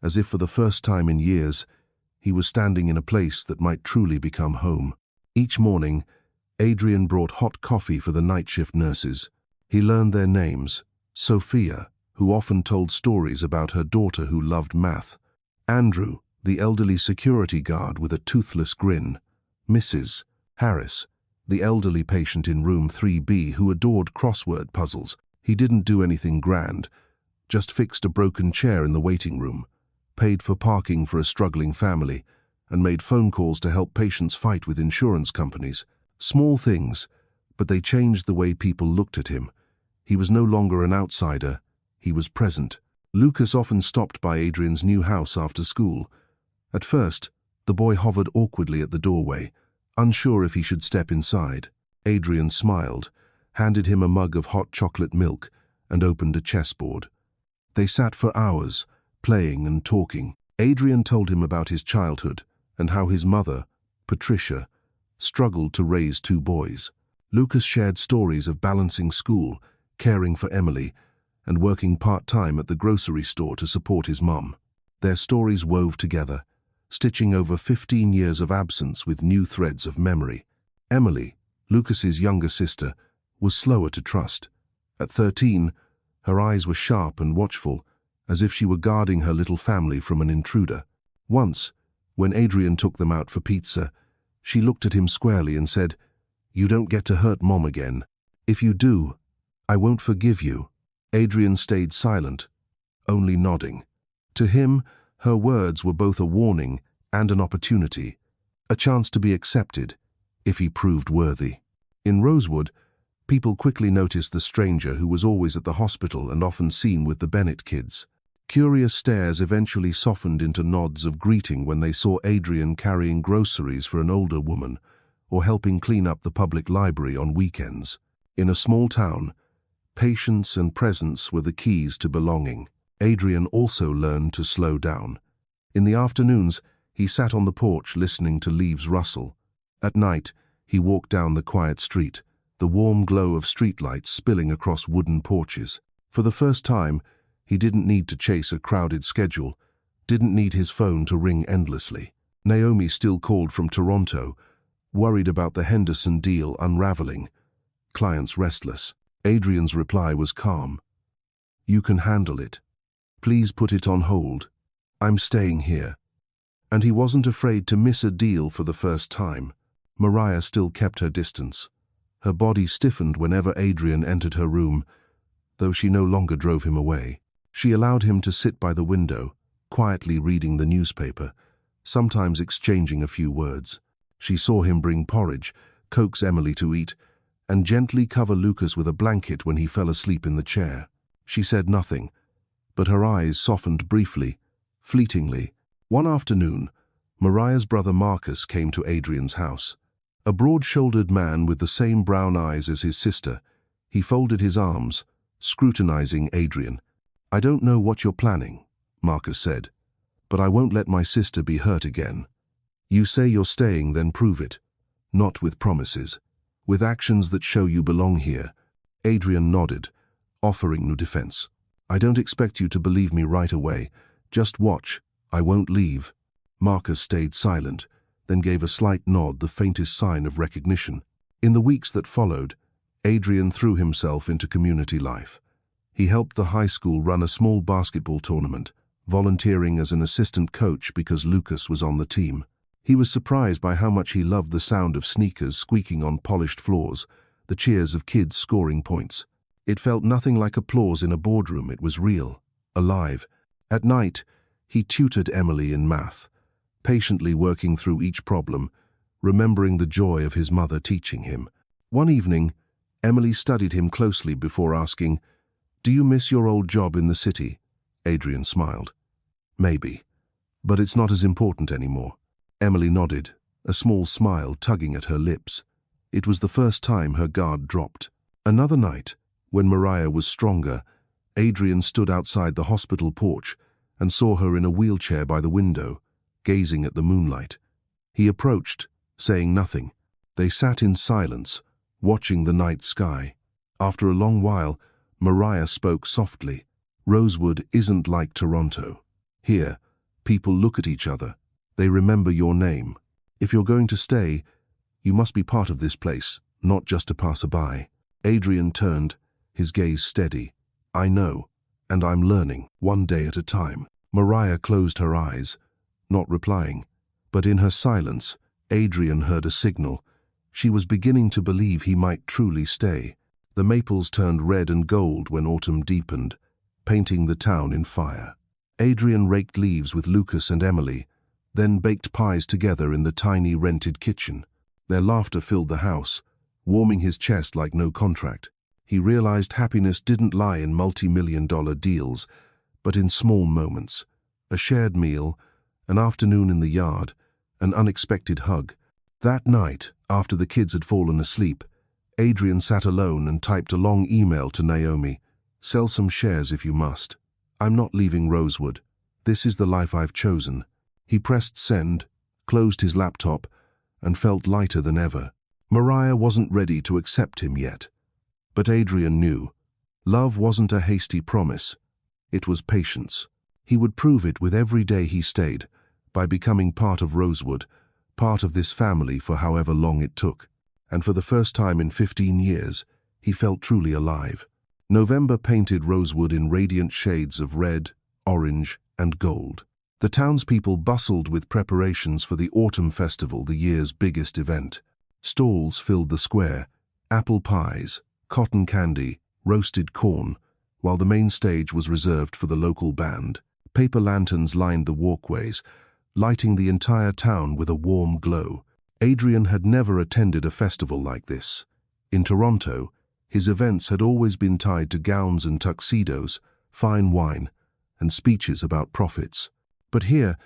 as if for the first time in years, he was standing in a place that might truly become home. Each morning, Adrian brought hot coffee for the night shift nurses. He learned their names: Sophia, who often told stories about her daughter who loved math; Andrew, the elderly security guard with a toothless grin; Mrs. Harris, the elderly patient in room 3B who adored crossword puzzles. He didn't do anything grand, just fixed a broken chair in the waiting room, paid for parking for a struggling family, and made phone calls to help patients fight with insurance companies. Small things, but they changed the way people looked at him. He was no longer an outsider, he was present. Lucas often stopped by Adrian's new house after school. At first, the boy hovered awkwardly at the doorway, unsure if he should step inside. Adrian smiled, handed him a mug of hot chocolate milk, and opened a chessboard. They sat for hours, playing and talking. Adrian told him about his childhood and how his mother, Patricia, struggled to raise two boys. Lucas shared stories of balancing school, caring for Emily, and working part-time at the grocery store to support his mum. Their stories wove together, stitching over 15 years of absence with new threads of memory. Emily, Lucas's younger sister, was slower to trust. At 13, her eyes were sharp and watchful, as if she were guarding her little family from an intruder. Once, When Adrian took them out for pizza, she looked at him squarely and said, "You don't get to hurt Mom again. If you do, I won't forgive you." Adrian stayed silent, only nodding. To him, her words were both a warning and an opportunity, a chance to be accepted, if he proved worthy. In Rosewood, people quickly noticed the stranger who was always at the hospital and often seen with the Bennett kids. Curious stares eventually softened into nods of greeting when they saw Adrian carrying groceries for an older woman or helping clean up the public library on weekends. In a small town, patience and presence were the keys to belonging. Adrian also learned to slow down. In the afternoons, he sat on the porch listening to leaves rustle. At night, he walked down the quiet street, the warm glow of streetlights spilling across wooden porches. For the first time, he didn't need to chase a crowded schedule, didn't need his phone to ring endlessly. Naomi still called from Toronto, worried about the Henderson deal unraveling, clients restless. Adrian's reply was calm. "You can handle it. Please put it on hold. I'm staying here." And he wasn't afraid to miss a deal for the first time. Mariah still kept her distance. Her body stiffened whenever Adrian entered her room, though she no longer drove him away. She allowed him to sit by the window, quietly reading the newspaper, sometimes exchanging a few words. She saw him bring porridge, coax Emily to eat, and gently cover Lucas with a blanket when he fell asleep in the chair. She said nothing, but her eyes softened briefly, fleetingly. One afternoon, Mariah's brother Marcus came to Adrian's house. A broad-shouldered man with the same brown eyes as his sister, he folded his arms, scrutinizing Adrian. "I don't know what you're planning," Marcus said, "but I won't let my sister be hurt again. You say you're staying, then prove it. Not with promises. With actions that show you belong here." Adrian nodded, offering no defense. "I don't expect you to believe me right away. Just watch. I won't leave." Marcus stayed silent, then gave a slight nod, the faintest sign of recognition. In the weeks that followed, Adrian threw himself into community life. He helped the high school run a small basketball tournament, volunteering as an assistant coach because Lucas was on the team. He was surprised by how much he loved the sound of sneakers squeaking on polished floors, the cheers of kids scoring points. It felt nothing like applause in a boardroom. It was real, alive. At night, he tutored Emily in math, patiently working through each problem, remembering the joy of his mother teaching him. One evening, Emily studied him closely before asking, "Do you miss your old job in the city?" Adrian smiled. "Maybe, but it's not as important anymore." Emily nodded, a small smile tugging at her lips. It was the first time her guard dropped. Another night, when Mariah was stronger, Adrian stood outside the hospital porch and saw her in a wheelchair by the window, gazing at the moonlight. He approached, saying nothing. They sat in silence, watching the night sky. After a long while, Mariah spoke softly. "Rosewood isn't like Toronto. Here, people look at each other. They remember your name. If you're going to stay, you must be part of this place, not just a passerby." Adrian turned, his gaze steady. "I know, and I'm learning, one day at a time." Mariah closed her eyes, not replying. But in her silence, Adrian heard a signal. She was beginning to believe he might truly stay. The maples turned red and gold when autumn deepened, painting the town in fire. Adrian raked leaves with Lucas and Emily, then baked pies together in the tiny rented kitchen. Their laughter filled the house, warming his chest like no contract. He realized happiness didn't lie in multi-million-dollar deals, but in small moments. A shared meal, an afternoon in the yard, an unexpected hug. That night, after the kids had fallen asleep, Adrian sat alone and typed a long email to Naomi. "Sell some shares if you must. I'm not leaving Rosewood. This is the life I've chosen." He pressed send, closed his laptop, and felt lighter than ever. Mariah wasn't ready to accept him yet. But Adrian knew. Love wasn't a hasty promise. It was patience. He would prove it with every day he stayed, by becoming part of Rosewood, part of this family for however long it took. And for the first time in 15 years, he felt truly alive. November painted Rosewood in radiant shades of red, orange, and gold. The townspeople bustled with preparations for the autumn festival, the year's biggest event. Stalls filled the square, apple pies, cotton candy, roasted corn, while the main stage was reserved for the local band. Paper lanterns lined the walkways, lighting the entire town with a warm glow. Adrian had never attended a festival like this. In Toronto, his events had always been tied to gowns and tuxedos, fine wine, and speeches about profits. But here,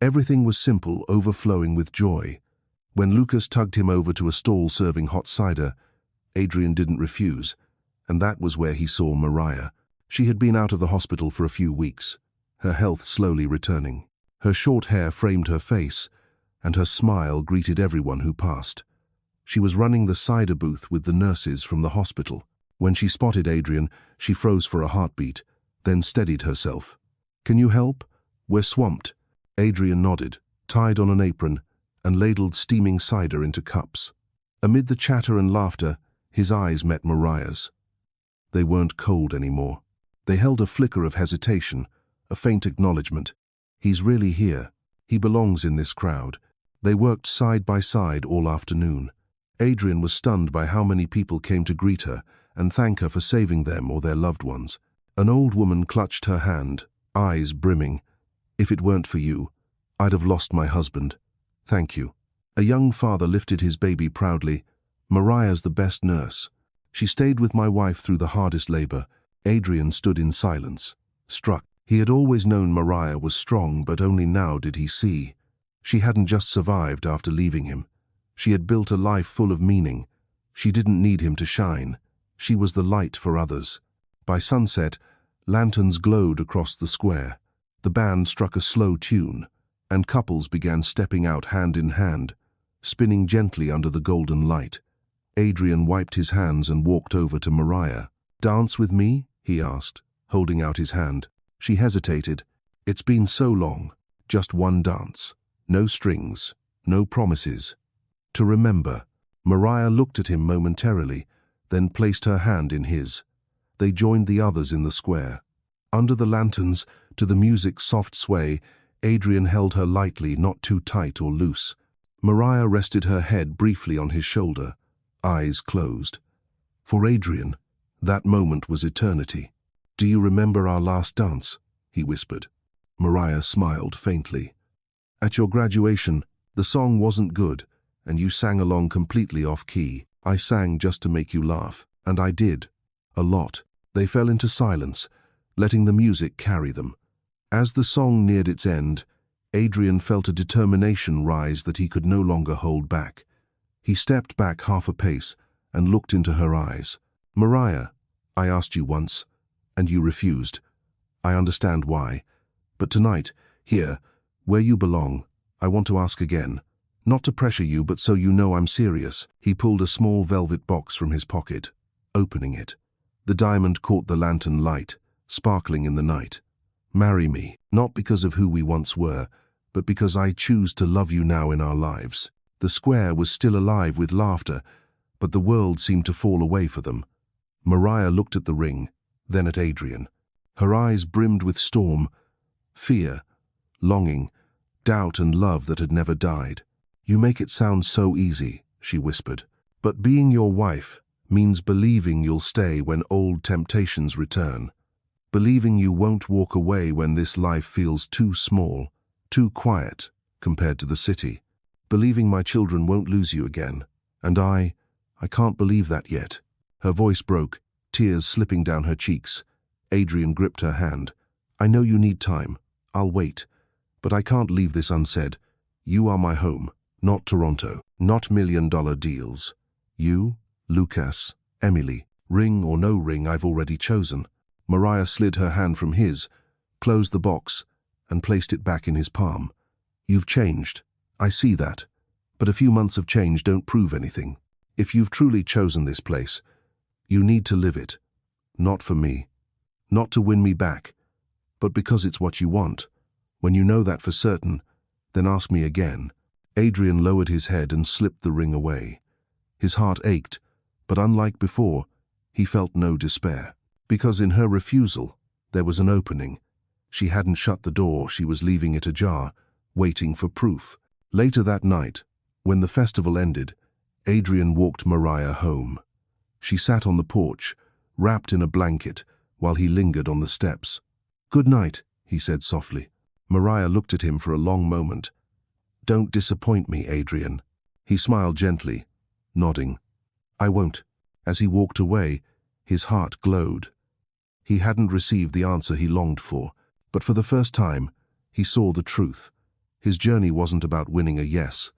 everything was simple, overflowing with joy. When Lucas tugged him over to a stall serving hot cider, Adrian didn't refuse, and that was where he saw Mariah. She had been out of the hospital for a few weeks, her health slowly returning. Her short hair framed her face, and her smile greeted everyone who passed. She was running the cider booth with the nurses from the hospital. When she spotted Adrian, she froze for a heartbeat, then steadied herself. "Can you help? We're swamped." Adrian nodded, tied on an apron, and ladled steaming cider into cups. Amid the chatter and laughter, his eyes met Mariah's. They weren't cold anymore. They held a flicker of hesitation, a faint acknowledgement. He's really here. He belongs in this crowd. They worked side by side all afternoon. Adrian was stunned by how many people came to greet her and thank her for saving them or their loved ones. An old woman clutched her hand, eyes brimming. "If it weren't for you, I'd have lost my husband. Thank you." A young father lifted his baby proudly. "Mariah's the best nurse. She stayed with my wife through the hardest labor." Adrian stood in silence, struck. He had always known Mariah was strong, but only now did he see. She hadn't just survived after leaving him. She had built a life full of meaning. She didn't need him to shine. She was the light for others. By sunset, lanterns glowed across the square. The band struck a slow tune, and couples began stepping out hand in hand, spinning gently under the golden light. Adrian wiped his hands and walked over to Mariah. "Dance with me?" he asked, holding out his hand. She hesitated. "It's been so long. Just one dance. No strings, no promises. To remember." Mariah looked at him momentarily, then placed her hand in his. They joined the others in the square. Under the lanterns, to the music's soft sway, Adrian held her lightly, not too tight or loose. Mariah rested her head briefly on his shoulder, eyes closed. For Adrian, that moment was eternity. "Do you remember our last dance?" he whispered. Mariah smiled faintly. "At your graduation, the song wasn't good, and you sang along completely off-key. I sang just to make you laugh, and I did. A lot." They fell into silence, letting the music carry them. As the song neared its end, Adrian felt a determination rise that he could no longer hold back. He stepped back half a pace and looked into her eyes. "Mariah, I asked you once, and you refused. I understand why. But tonight, here, where you belong, I want to ask again. Not to pressure you, but so you know I'm serious." He pulled a small velvet box from his pocket, opening it. The diamond caught the lantern light, sparkling in the night. "Marry me, not because of who we once were, but because I choose to love you now in our lives." The square was still alive with laughter, but the world seemed to fall away for them. Mariah looked at the ring, then at Adrian. Her eyes brimmed with storm, fear, longing, doubt and love that had never died. "You make it sound so easy," she whispered. "But being your wife means believing you'll stay when old temptations return. Believing you won't walk away when this life feels too small, too quiet compared to the city. Believing my children won't lose you again. And I can't believe that yet." Her voice broke, tears slipping down her cheeks. Adrian gripped her hand. "I know you need time. I'll wait. But I can't leave this unsaid. You are my home, not Toronto, not million-dollar deals. You, Lucas, Emily, ring or no ring, I've already chosen." Mariah slid her hand from his, closed the box, and placed it back in his palm. "You've changed. I see that. But a few months of change don't prove anything. If you've truly chosen this place, you need to live it. Not for me. Not to win me back, but because it's what you want. When you know that for certain, then ask me again." Adrian lowered his head and slipped the ring away. His heart ached, but unlike before, he felt no despair. Because in her refusal, there was an opening. She hadn't shut the door, she was leaving it ajar, waiting for proof. Later that night, when the festival ended, Adrian walked Mariah home. She sat on the porch, wrapped in a blanket, while he lingered on the steps. "Good night," he said softly. Mariah looked at him for a long moment. "Don't disappoint me, Adrian." He smiled gently, nodding. "I won't." As he walked away, his heart glowed. He hadn't received the answer he longed for, but for the first time, he saw the truth. His journey wasn't about winning a yes.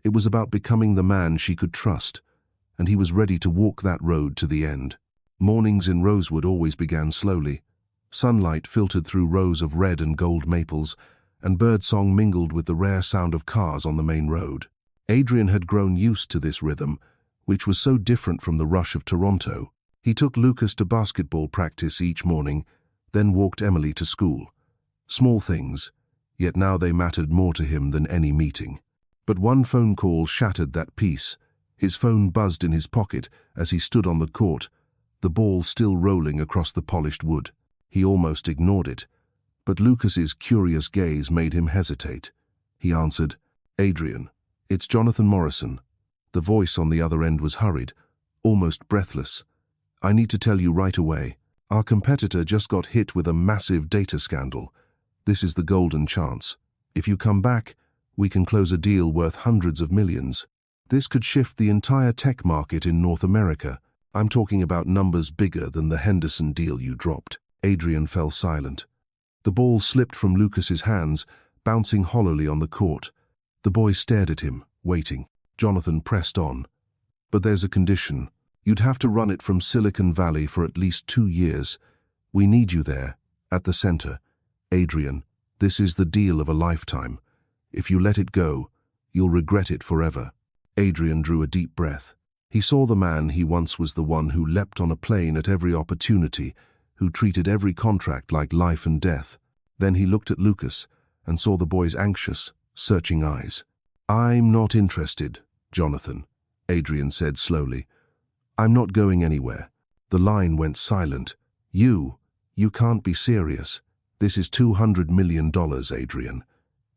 It was about becoming the man she could trust, and he was ready to walk that road to the end. Mornings in Rosewood always began slowly. Sunlight filtered through rows of red and gold maples, and birdsong mingled with the rare sound of cars on the main road. Adrian had grown used to this rhythm, which was so different from the rush of Toronto. He took Lucas to basketball practice each morning, then walked Emily to school. Small things, yet now they mattered more to him than any meeting. But one phone call shattered that peace. His phone buzzed in his pocket as he stood on the court, the ball still rolling across the polished wood. He almost ignored it, but Lucas's curious gaze made him hesitate. He answered, "Adrian, it's Jonathan Morrison." The voice on the other end was hurried, almost breathless. "I need to tell you right away. Our competitor just got hit with a massive data scandal. This is the golden chance. If you come back, we can close a deal worth hundreds of millions. This could shift the entire tech market in North America. I'm talking about numbers bigger than the Henderson deal you dropped." Adrian fell silent. The ball slipped from Lucas's hands, bouncing hollowly on the court. The boy stared at him, waiting. Jonathan pressed on. "But there's a condition. You'd have to run it from Silicon Valley for at least 2 years. We need you there, at the center. Adrian, this is the deal of a lifetime. If you let it go, you'll regret it forever." Adrian drew a deep breath. He saw the man he once was, the one who leapt on a plane at every opportunity, who treated every contract like life and death. Then he looked at Lucas and saw the boy's anxious, searching eyes. "I'm not interested, Jonathan," Adrian said slowly. "I'm not going anywhere." The line went silent. You can't be serious. This is $200 million, Adrian.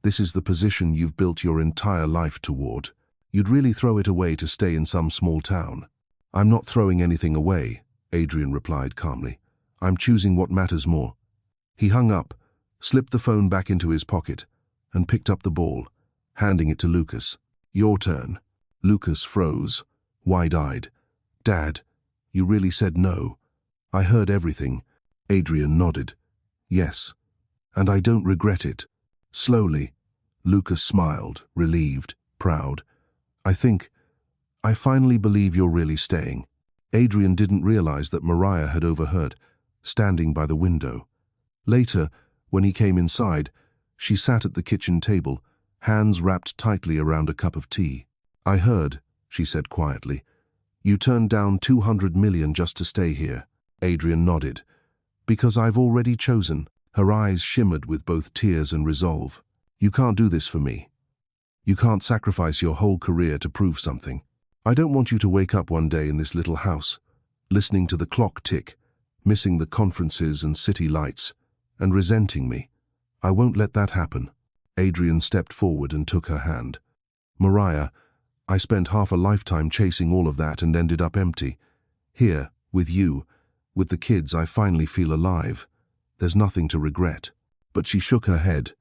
This is the position you've built your entire life toward. You'd really throw it away to stay in some small town." "I'm not throwing anything away," Adrian replied calmly. "I'm choosing what matters more." He hung up, slipped the phone back into his pocket, and picked up the ball, handing it to Lucas. "Your turn." Lucas froze, wide-eyed. "Dad, you really said no?" "I heard everything." Adrian nodded. "Yes, and I don't regret it." Slowly, Lucas smiled, relieved, proud. I finally believe you're really staying." Adrian didn't realize that Mariah had overheard, standing by the window. Later, when he came inside, she sat at the kitchen table, hands wrapped tightly around a cup of tea. "I heard," she said quietly. "You turned down $200 million just to stay here." Adrian nodded. "Because I've already chosen." Her eyes shimmered with both tears and resolve. "You can't do this for me. You can't sacrifice your whole career to prove something. I don't want you to wake up one day in this little house, listening to the clock tick, missing the conferences and city lights, and resenting me. I won't let that happen." Adrian stepped forward and took her hand. "Mariah, I spent half a lifetime chasing all of that and ended up empty. Here, with you, with the kids, I finally feel alive. There's nothing to regret." But she shook her head.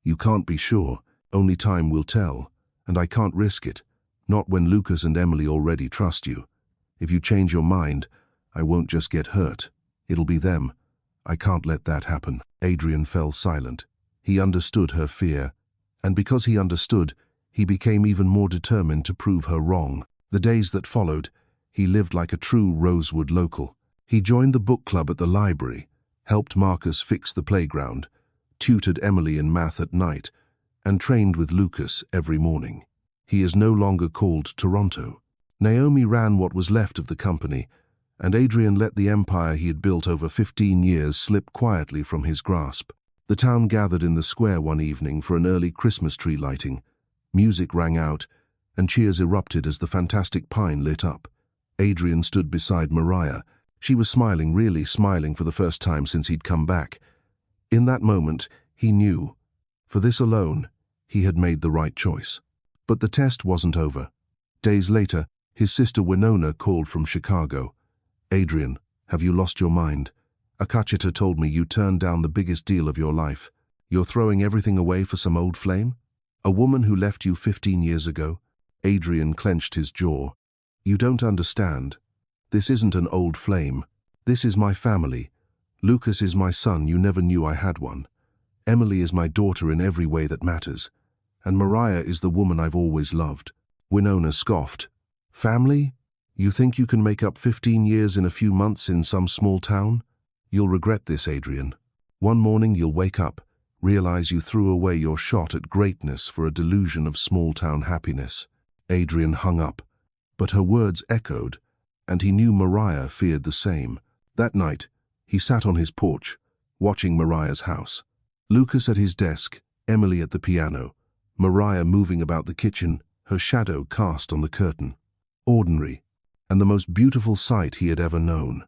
"You can't be sure. Only time will tell, and I can't risk it. Not when Lucas and Emily already trust you. If you change your mind, I won't just get hurt. It'll be them. I can't let that happen." Adrian fell silent. He understood her fear, and because he understood, he became even more determined to prove her wrong. The days that followed, he lived like a true Rosewood local. He joined the book club at the library, helped Marcus fix the playground, tutored Emily in math at night, and trained with Lucas every morning. He is no longer called Toronto. Naomi ran what was left of the company, and Adrian let the empire he had built over 15 years slip quietly from his grasp. The town gathered in the square one evening for an early Christmas tree lighting. Music rang out, and cheers erupted as the fantastic pine lit up. Adrian stood beside Mariah. She was smiling, really smiling for the first time since he'd come back. In that moment, he knew. For this alone, he had made the right choice. But the test wasn't over. Days later, his sister Winona called from Chicago. "Adrian, have you lost your mind? Akachita told me you turned down the biggest deal of your life. You're throwing everything away for some old flame? A woman who left you 15 years ago?" Adrian clenched his jaw. "You don't understand. This isn't an old flame. This is my family. Lucas is my son, you never knew I had one. Emily is my daughter in every way that matters. And Mariah is the woman I've always loved." Winona scoffed. "Family? You think you can make up 15 years in a few months in some small town? You'll regret this, Adrian. One morning you'll wake up, realize you threw away your shot at greatness for a delusion of small-town happiness." Adrian hung up, but her words echoed, and he knew Mariah feared the same. That night, he sat on his porch, watching Mariah's house. Lucas at his desk, Emily at the piano, Mariah moving about the kitchen, her shadow cast on the curtain. Ordinary, and the most beautiful sight he had ever known.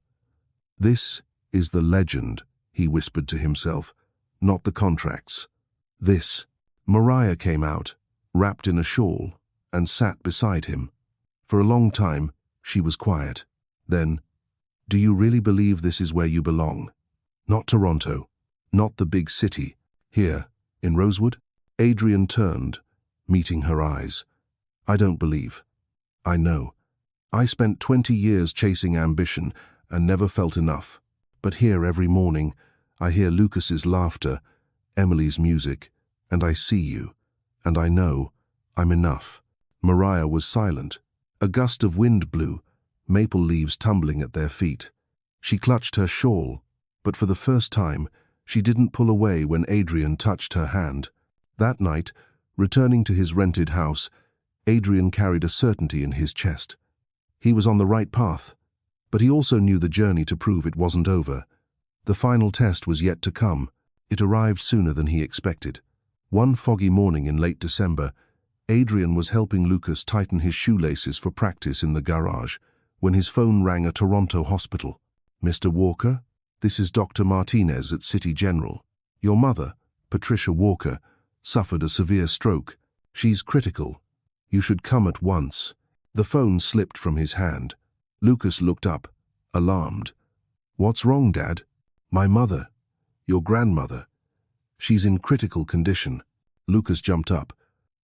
"This is the legend," he whispered to himself, "not the contracts. This." Mariah came out, wrapped in a shawl, and sat beside him. For a long time, she was quiet. Then, "Do you really believe this is where you belong? Not Toronto, not the big city, here, in Rosewood?" Adrian turned, meeting her eyes. "I don't believe. I know. I spent 20 years chasing ambition and never felt enough. But here every morning, I hear Lucas's laughter, Emily's music, and I see you, and I know I'm enough." Mariah was silent. A gust of wind blew, maple leaves tumbling at their feet. She clutched her shawl, but for the first time, she didn't pull away when Adrian touched her hand. That night, returning to his rented house, Adrian carried a certainty in his chest. He was on the right path, but he also knew the journey to prove it wasn't over. The final test was yet to come. It arrived sooner than he expected. One foggy morning in late December, Adrian was helping Lucas tighten his shoelaces for practice in the garage when his phone rang a Toronto hospital. "Mr. Walker, this is Dr. Martinez at City General. Your mother, Patricia Walker, suffered a severe stroke. She's critical. You should come at once." The phone slipped from his hand. Lucas looked up, alarmed. "What's wrong, Dad?" "My mother. Your grandmother. She's in critical condition." Lucas jumped up.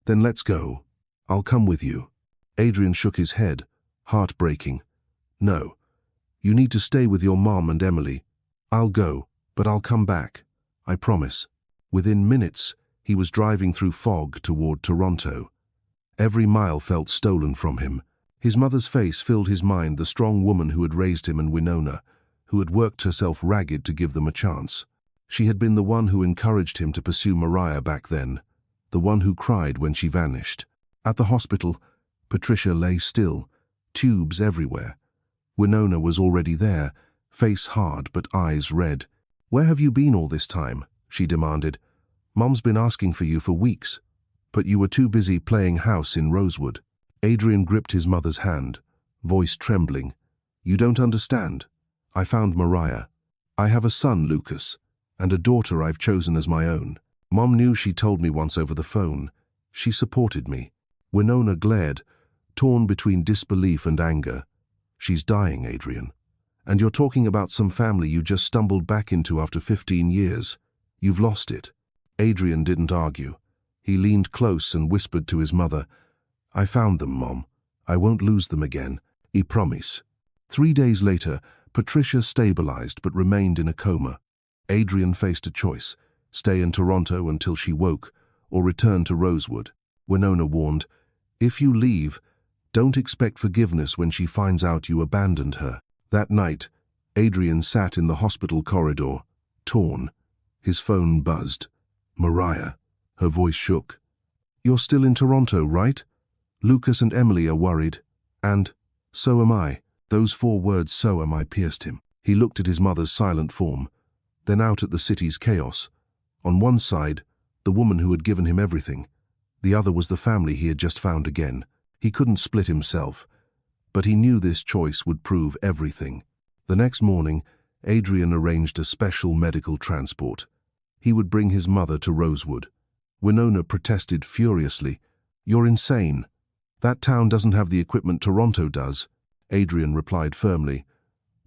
"Then let's go. I'll come with you." Adrian shook his head, heartbreaking. "No. You need to stay with your mom and Emily. I'll go, but I'll come back. I promise." Within minutes, he was driving through fog toward Toronto. Every mile felt stolen from him. His mother's face filled his mind, the strong woman who had raised him, and Winona, who had worked herself ragged to give them a chance. She had been the one who encouraged him to pursue Mariah back then, the one who cried when she vanished. At the hospital, Patricia lay still, tubes everywhere. Winona was already there, face hard but eyes red. "Where have you been all this time?" she demanded. "Mom's been asking for you for weeks, but you were too busy playing house in Rosewood." Adrian gripped his mother's hand, voice trembling. "You don't understand. I found Mariah. I have a son, Lucas, and a daughter I've chosen as my own. Mom knew, she told me once over the phone. She supported me." Winona glared, torn between disbelief and anger. "She's dying, Adrian. And you're talking about some family you just stumbled back into after 15 years. You've lost it." Adrian didn't argue. He leaned close and whispered to his mother, "I found them, Mom. I won't lose them again. I promise." 3 days later, Patricia stabilized but remained in a coma. Adrian faced a choice: stay in Toronto until she woke, or return to Rosewood. Winona warned, "If you leave, don't expect forgiveness when she finds out you abandoned her." That night, Adrian sat in the hospital corridor, torn. His phone buzzed. "Mariah." Her voice shook. "You're still in Toronto, right? Lucas and Emily are worried. And so am I." Those 4 words, "so am I," pierced him. He looked at his mother's silent form, then out at the city's chaos. On one side, the woman who had given him everything. The other was the family he had just found again. He couldn't split himself, but he knew this choice would prove everything. The next morning, Adrian arranged a special medical transport. He would bring his mother to Rosewood. Winona protested furiously. "You're insane. That town doesn't have the equipment Toronto does," Adrian replied firmly.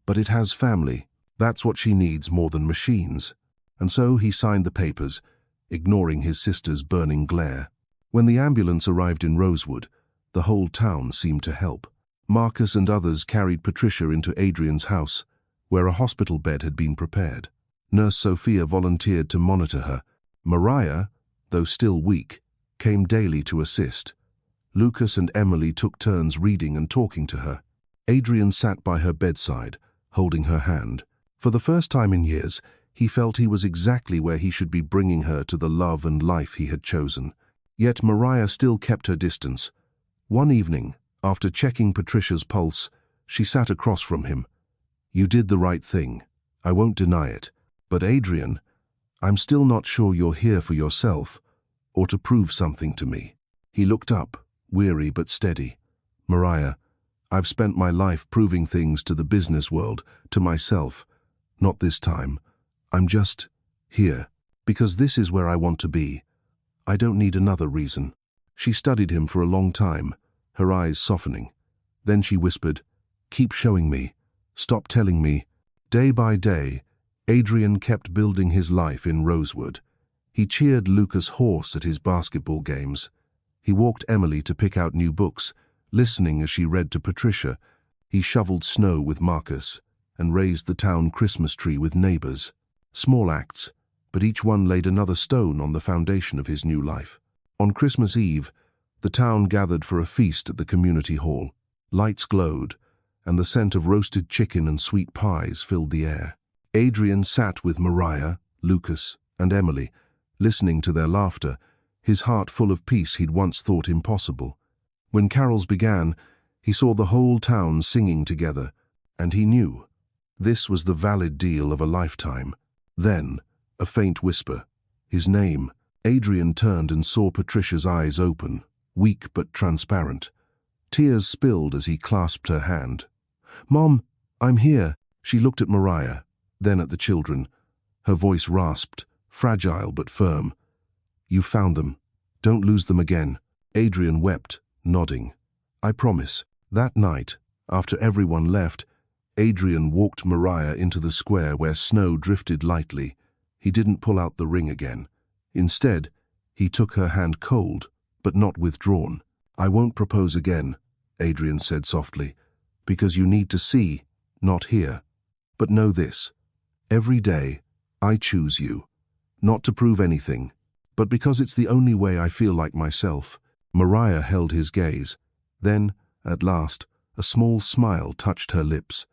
"But it has family. That's what she needs more than machines." And so he signed the papers, ignoring his sister's burning glare. When the ambulance arrived in Rosewood, the whole town seemed to help. Marcus and others carried Patricia into Adrian's house, where a hospital bed had been prepared. Nurse Sophia volunteered to monitor her. Mariah, though still weak, came daily to assist. Lucas and Emily took turns reading and talking to her. Adrian sat by her bedside, holding her hand. For the first time in years, he felt he was exactly where he should be, bringing her to the love and life he had chosen. Yet Mariah still kept her distance. One evening, after checking Patricia's pulse, she sat across from him. "You did the right thing. I won't deny it. But Adrian, I'm still not sure you're here for yourself, or to prove something to me." He looked up, weary but steady. "Mariah, I've spent my life proving things to the business world, to myself. Not this time. I'm just here, because this is where I want to be. I don't need another reason." She studied him for a long time, her eyes softening. Then she whispered, "Keep showing me. Stop telling me." Day by day, Adrian kept building his life in Rosewood. He cheered Lucas' horse at his basketball games. He walked Emily to pick out new books, listening as she read to Patricia. He shoveled snow with Marcus and raised the town Christmas tree with neighbors. Small acts, but each one laid another stone on the foundation of his new life. On Christmas Eve, the town gathered for a feast at the community hall. Lights glowed, and the scent of roasted chicken and sweet pies filled the air. Adrian sat with Mariah, Lucas, and Emily, listening to their laughter, his heart full of peace he'd once thought impossible. When carols began, he saw the whole town singing together, and he knew this was the valid deal of a lifetime. Then, a faint whisper. His name. Adrian turned and saw Patricia's eyes open, weak but transparent. Tears spilled as he clasped her hand. "Mom, I'm here." She looked at Mariah, then at the children. Her voice rasped, fragile but firm. "You found them. Don't lose them again." Adrian wept, nodding. "I promise." That night, after everyone left, Adrian walked Mariah into the square where snow drifted lightly. He didn't pull out the ring again. Instead, he took her hand cold, but not withdrawn. "I won't propose again," Adrian said softly, "because you need to see, not hear. But know this, every day, I choose you, not to prove anything, but because it's the only way I feel like myself." Mariah held his gaze. Then, at last, a small smile touched her lips.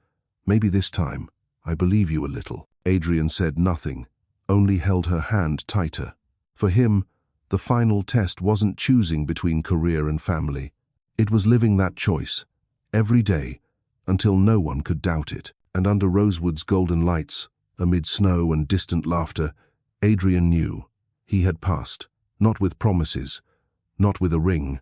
"Maybe this time, I believe you a little." Adrian said nothing, only held her hand tighter. For him, the final test wasn't choosing between career and family. It was living that choice, every day, until no one could doubt it. And under Rosewood's golden lights, amid snow and distant laughter, Adrian knew he had passed, not with promises, not with a ring,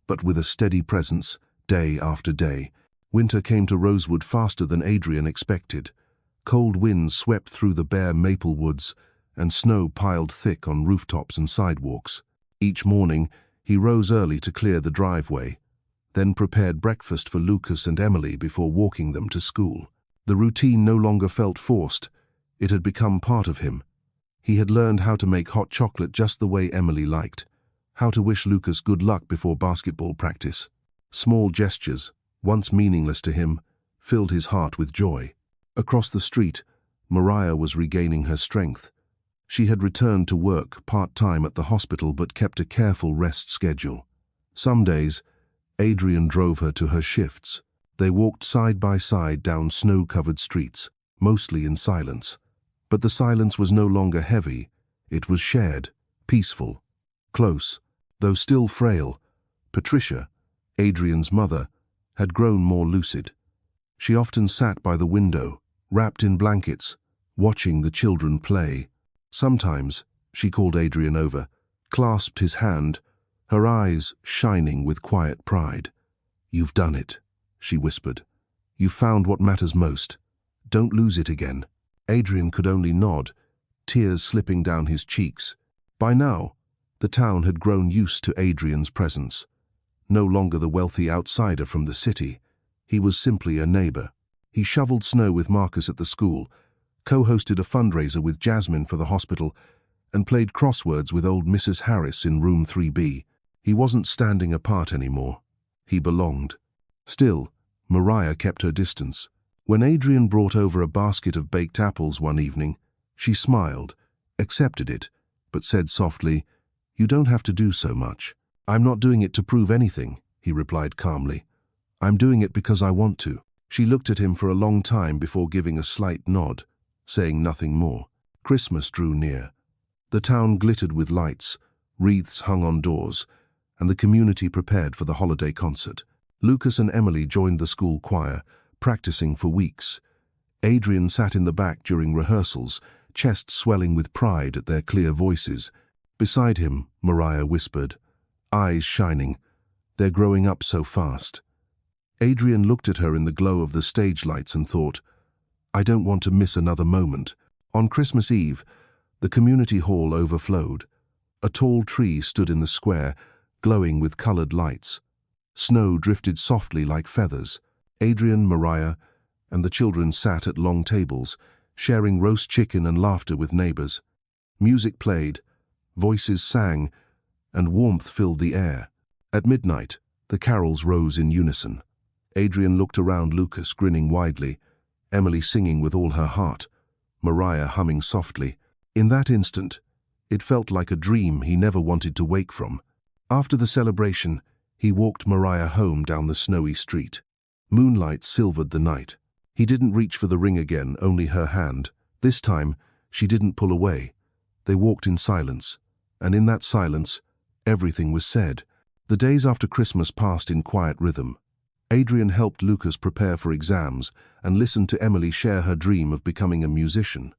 but with a steady presence, day after day. Winter came to Rosewood faster than Adrian expected. Cold winds swept through the bare maple woods, and snow piled thick on rooftops and sidewalks. Each morning, he rose early to clear the driveway, then prepared breakfast for Lucas and Emily before walking them to school. The routine no longer felt forced. It had become part of him. He had learned how to make hot chocolate just the way Emily liked, how to wish Lucas good luck before basketball practice. Small gestures, once meaningless to him, filled his heart with joy. Across the street, Mariah was regaining her strength. She had returned to work part-time at the hospital but kept a careful rest schedule. Some days, Adrian drove her to her shifts. They walked side by side down snow-covered streets, mostly in silence. But the silence was no longer heavy. It was shared, peaceful, close. Though still frail, Patricia, Adrian's mother, had grown more lucid. She often sat by the window, wrapped in blankets, watching the children play. Sometimes, she called Adrian over, clasped his hand, her eyes shining with quiet pride. "You've done it," she whispered. "You've found what matters most. Don't lose it again." Adrian could only nod, tears slipping down his cheeks. By now, the town had grown used to Adrian's presence. No longer the wealthy outsider from the city, he was simply a neighbor. He shoveled snow with Marcus at the school, co-hosted a fundraiser with Jasmine for the hospital, and played crosswords with old Mrs. Harris in room 3B. He wasn't standing apart anymore. He belonged. Still, Mariah kept her distance. When Adrian brought over a basket of baked apples one evening, she smiled, accepted it, but said softly, "You don't have to do so much." "I'm not doing it to prove anything," he replied calmly. "I'm doing it because I want to." She looked at him for a long time before giving a slight nod, saying nothing more. Christmas drew near. The town glittered with lights, wreaths hung on doors, and the community prepared for the holiday concert. Lucas and Emily joined the school choir, practicing for weeks. Adrian sat in the back during rehearsals, chest swelling with pride at their clear voices. Beside him, Mariah whispered, eyes shining, "They're growing up so fast." Adrian looked at her in the glow of the stage lights and thought, "I don't want to miss another moment." On Christmas Eve, the community hall overflowed. A tall tree stood in the square, glowing with colored lights. Snow drifted softly like feathers. Adrian, Mariah, and the children sat at long tables, sharing roast chicken and laughter with neighbors. Music played, voices sang, and warmth filled the air. At midnight, the carols rose in unison. Adrian looked around Lucas, grinning widely, Emily singing with all her heart, Mariah humming softly. In that instant, it felt like a dream he never wanted to wake from. After the celebration, he walked Mariah home down the snowy street. Moonlight silvered the night. He didn't reach for the ring again, only her hand. This time, she didn't pull away. They walked in silence, and in that silence, everything was said. The days after Christmas passed in quiet rhythm. Adrian helped Lucas prepare for exams and listened to Emily share her dream of becoming a musician.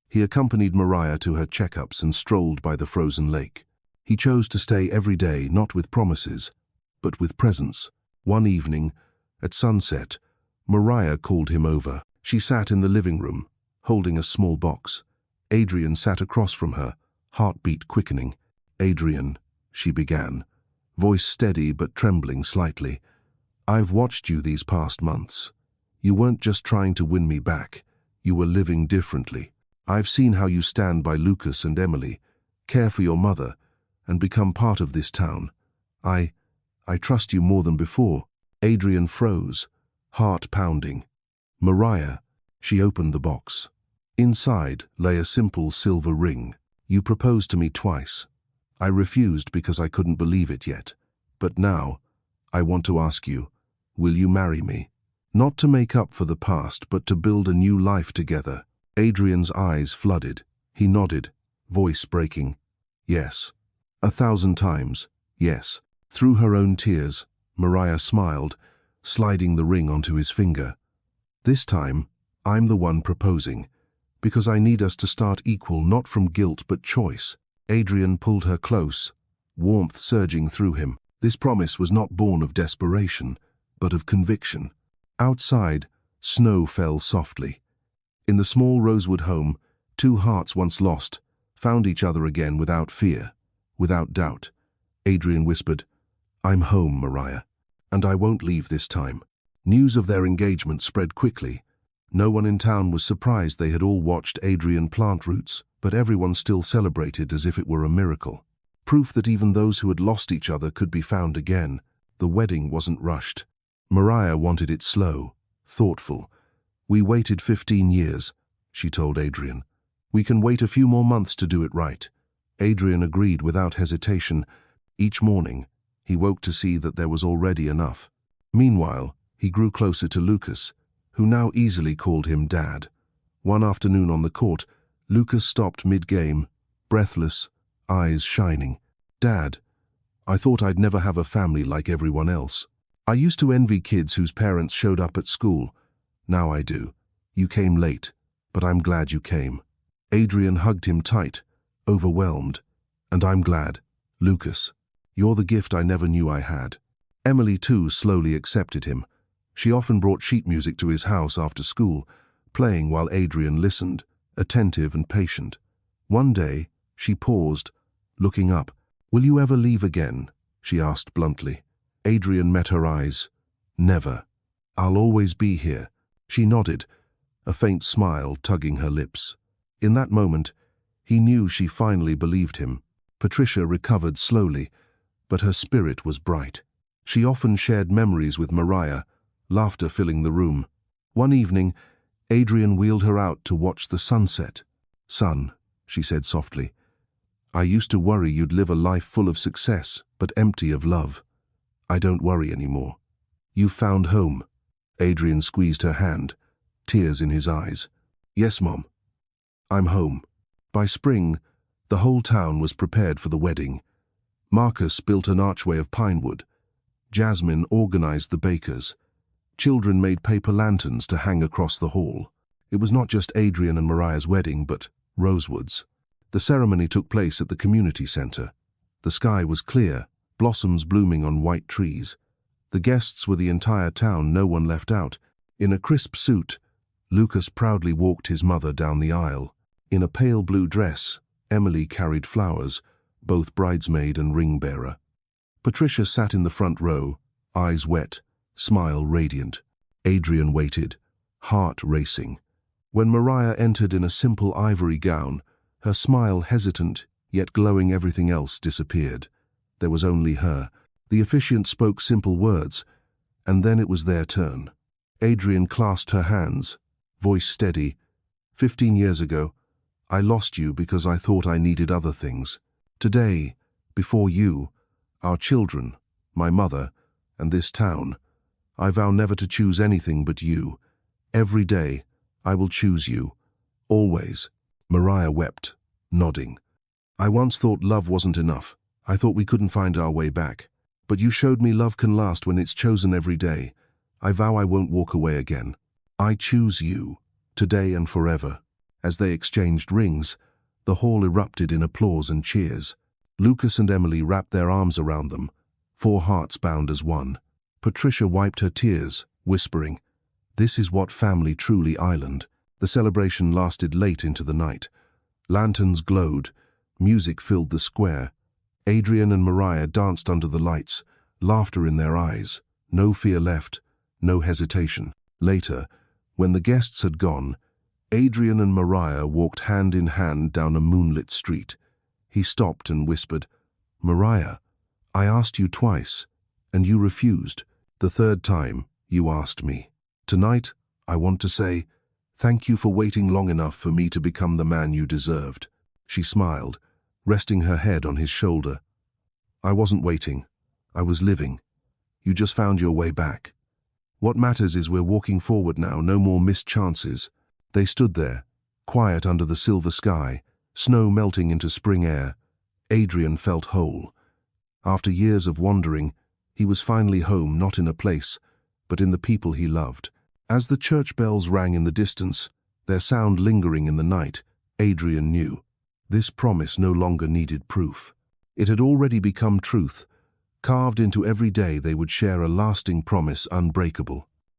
He accompanied Mariah to her checkups and strolled by the frozen lake. He chose to stay every day, not with promises, but with presence. One evening, at sunset, Mariah called him over. She sat in the living room, holding a small box. Adrian sat across from her, heartbeat quickening. "Adrian," she began, voice steady but trembling slightly, "I've watched you these past months. You weren't just trying to win me back. You were living differently. I've seen how you stand by Lucas and Emily, care for your mother, and become part of this town. I trust you more than before." Adrian froze, heart pounding. "Mariah," she opened the box. Inside lay a simple silver ring. "You proposed to me twice. I refused because I couldn't believe it yet. But now, I want to ask you, will you marry me? Not to make up for the past, but to build a new life together." Adrian's eyes flooded. He nodded, voice breaking. "Yes." 1,000 times, yes. Through her own tears, Mariah smiled, sliding the ring onto his finger. "This time, I'm the one proposing, because I need us to start equal, not from guilt but choice." Adrian pulled her close, warmth surging through him. This promise was not born of desperation, but of conviction. Outside, snow fell softly. In the small Rosewood home, two hearts once lost found each other again without fear, without doubt. Adrian whispered, "I'm home, Mariah, and I won't leave this time." News of their engagement spread quickly. No one in town was surprised. They had all watched Adrian plant roots, but everyone still celebrated as if it were a miracle. Proof that even those who had lost each other could be found again. The wedding wasn't rushed. Mariah wanted it slow, thoughtful. "We waited 15 years, she told Adrian. "We can wait a few more months to do it right." Adrian agreed without hesitation. Each morning, he woke to see that there was already enough. Meanwhile, he grew closer to Lucas, who now easily called him Dad. One afternoon on the court, Lucas stopped mid-game, breathless, eyes shining. "Dad, I thought I'd never have a family like everyone else. I used to envy kids whose parents showed up at school. Now I do. You came late, but I'm glad you came." Adrian hugged him tight, overwhelmed. "And I'm glad. Lucas, you're the gift I never knew I had." Emily, too, slowly accepted him. She often brought sheet music to his house after school, playing while Adrian listened, attentive and patient. One day, she paused, looking up. "Will you ever leave again?" she asked bluntly. Adrian met her eyes. "Never. I'll always be here." She nodded, a faint smile tugging her lips. In that moment, he knew she finally believed him. Patricia recovered slowly, but her spirit was bright. She often shared memories with Mariah, laughter filling the room. One evening, Adrian wheeled her out to watch the sunset. "Son," she said softly, "I used to worry you'd live a life full of success, but empty of love. I don't worry anymore. You've found home." Adrian squeezed her hand, tears in his eyes. "Yes, Mom. I'm home." By spring, the whole town was prepared for the wedding. Marcus built an archway of pine wood. Jasmine organized the bakers. Children made paper lanterns to hang across the hall. It was not just Adrian and Mariah's wedding, but Rosewood's. The ceremony took place at the community center. The sky was clear, blossoms blooming on white trees. The guests were the entire town, no one left out. In a crisp suit, Lucas proudly walked his mother down the aisle. In a pale blue dress, Emily carried flowers, both bridesmaid and ring-bearer. Patricia sat in the front row, eyes wet, smile radiant. Adrian waited, heart racing. When Mariah entered in a simple ivory gown, her smile hesitant, yet glowing, everything else disappeared. There was only her. The officiant spoke simple words, and then it was their turn. Adrian clasped her hands, voice steady. "15 years ago, I lost you because I thought I needed other things. Today, before you, our children, my mother, and this town, I vow never to choose anything but you. Every day, I will choose you. Always." Mariah wept, nodding. "I once thought love wasn't enough. I thought we couldn't find our way back. But you showed me love can last when it's chosen every day. I vow I won't walk away again. I choose you, today and forever." As they exchanged rings, the hall erupted in applause and cheers. Lucas and Emily wrapped their arms around them, 4 hearts bound as one. Patricia wiped her tears, whispering, "This is what family truly island." The celebration lasted late into the night. Lanterns glowed, music filled the square. Adrian and Mariah danced under the lights, laughter in their eyes, no fear left, no hesitation. Later, when the guests had gone, Adrian and Mariah walked hand in hand down a moonlit street. He stopped and whispered, "Mariah, I asked you twice, and you refused. The third time, you asked me. Tonight, I want to say, thank you for waiting long enough for me to become the man you deserved." She smiled, resting her head on his shoulder. "I wasn't waiting. I was living. You just found your way back. What matters is we're walking forward now, no more missed chances." They stood there, quiet under the silver sky, snow melting into spring air. Adrian felt whole. After years of wandering, he was finally home, not in a place, but in the people he loved. As the church bells rang in the distance, their sound lingering in the night, Adrian knew. This promise no longer needed proof. It had already become truth. Carved into every day, they would share a lasting promise, unbreakable.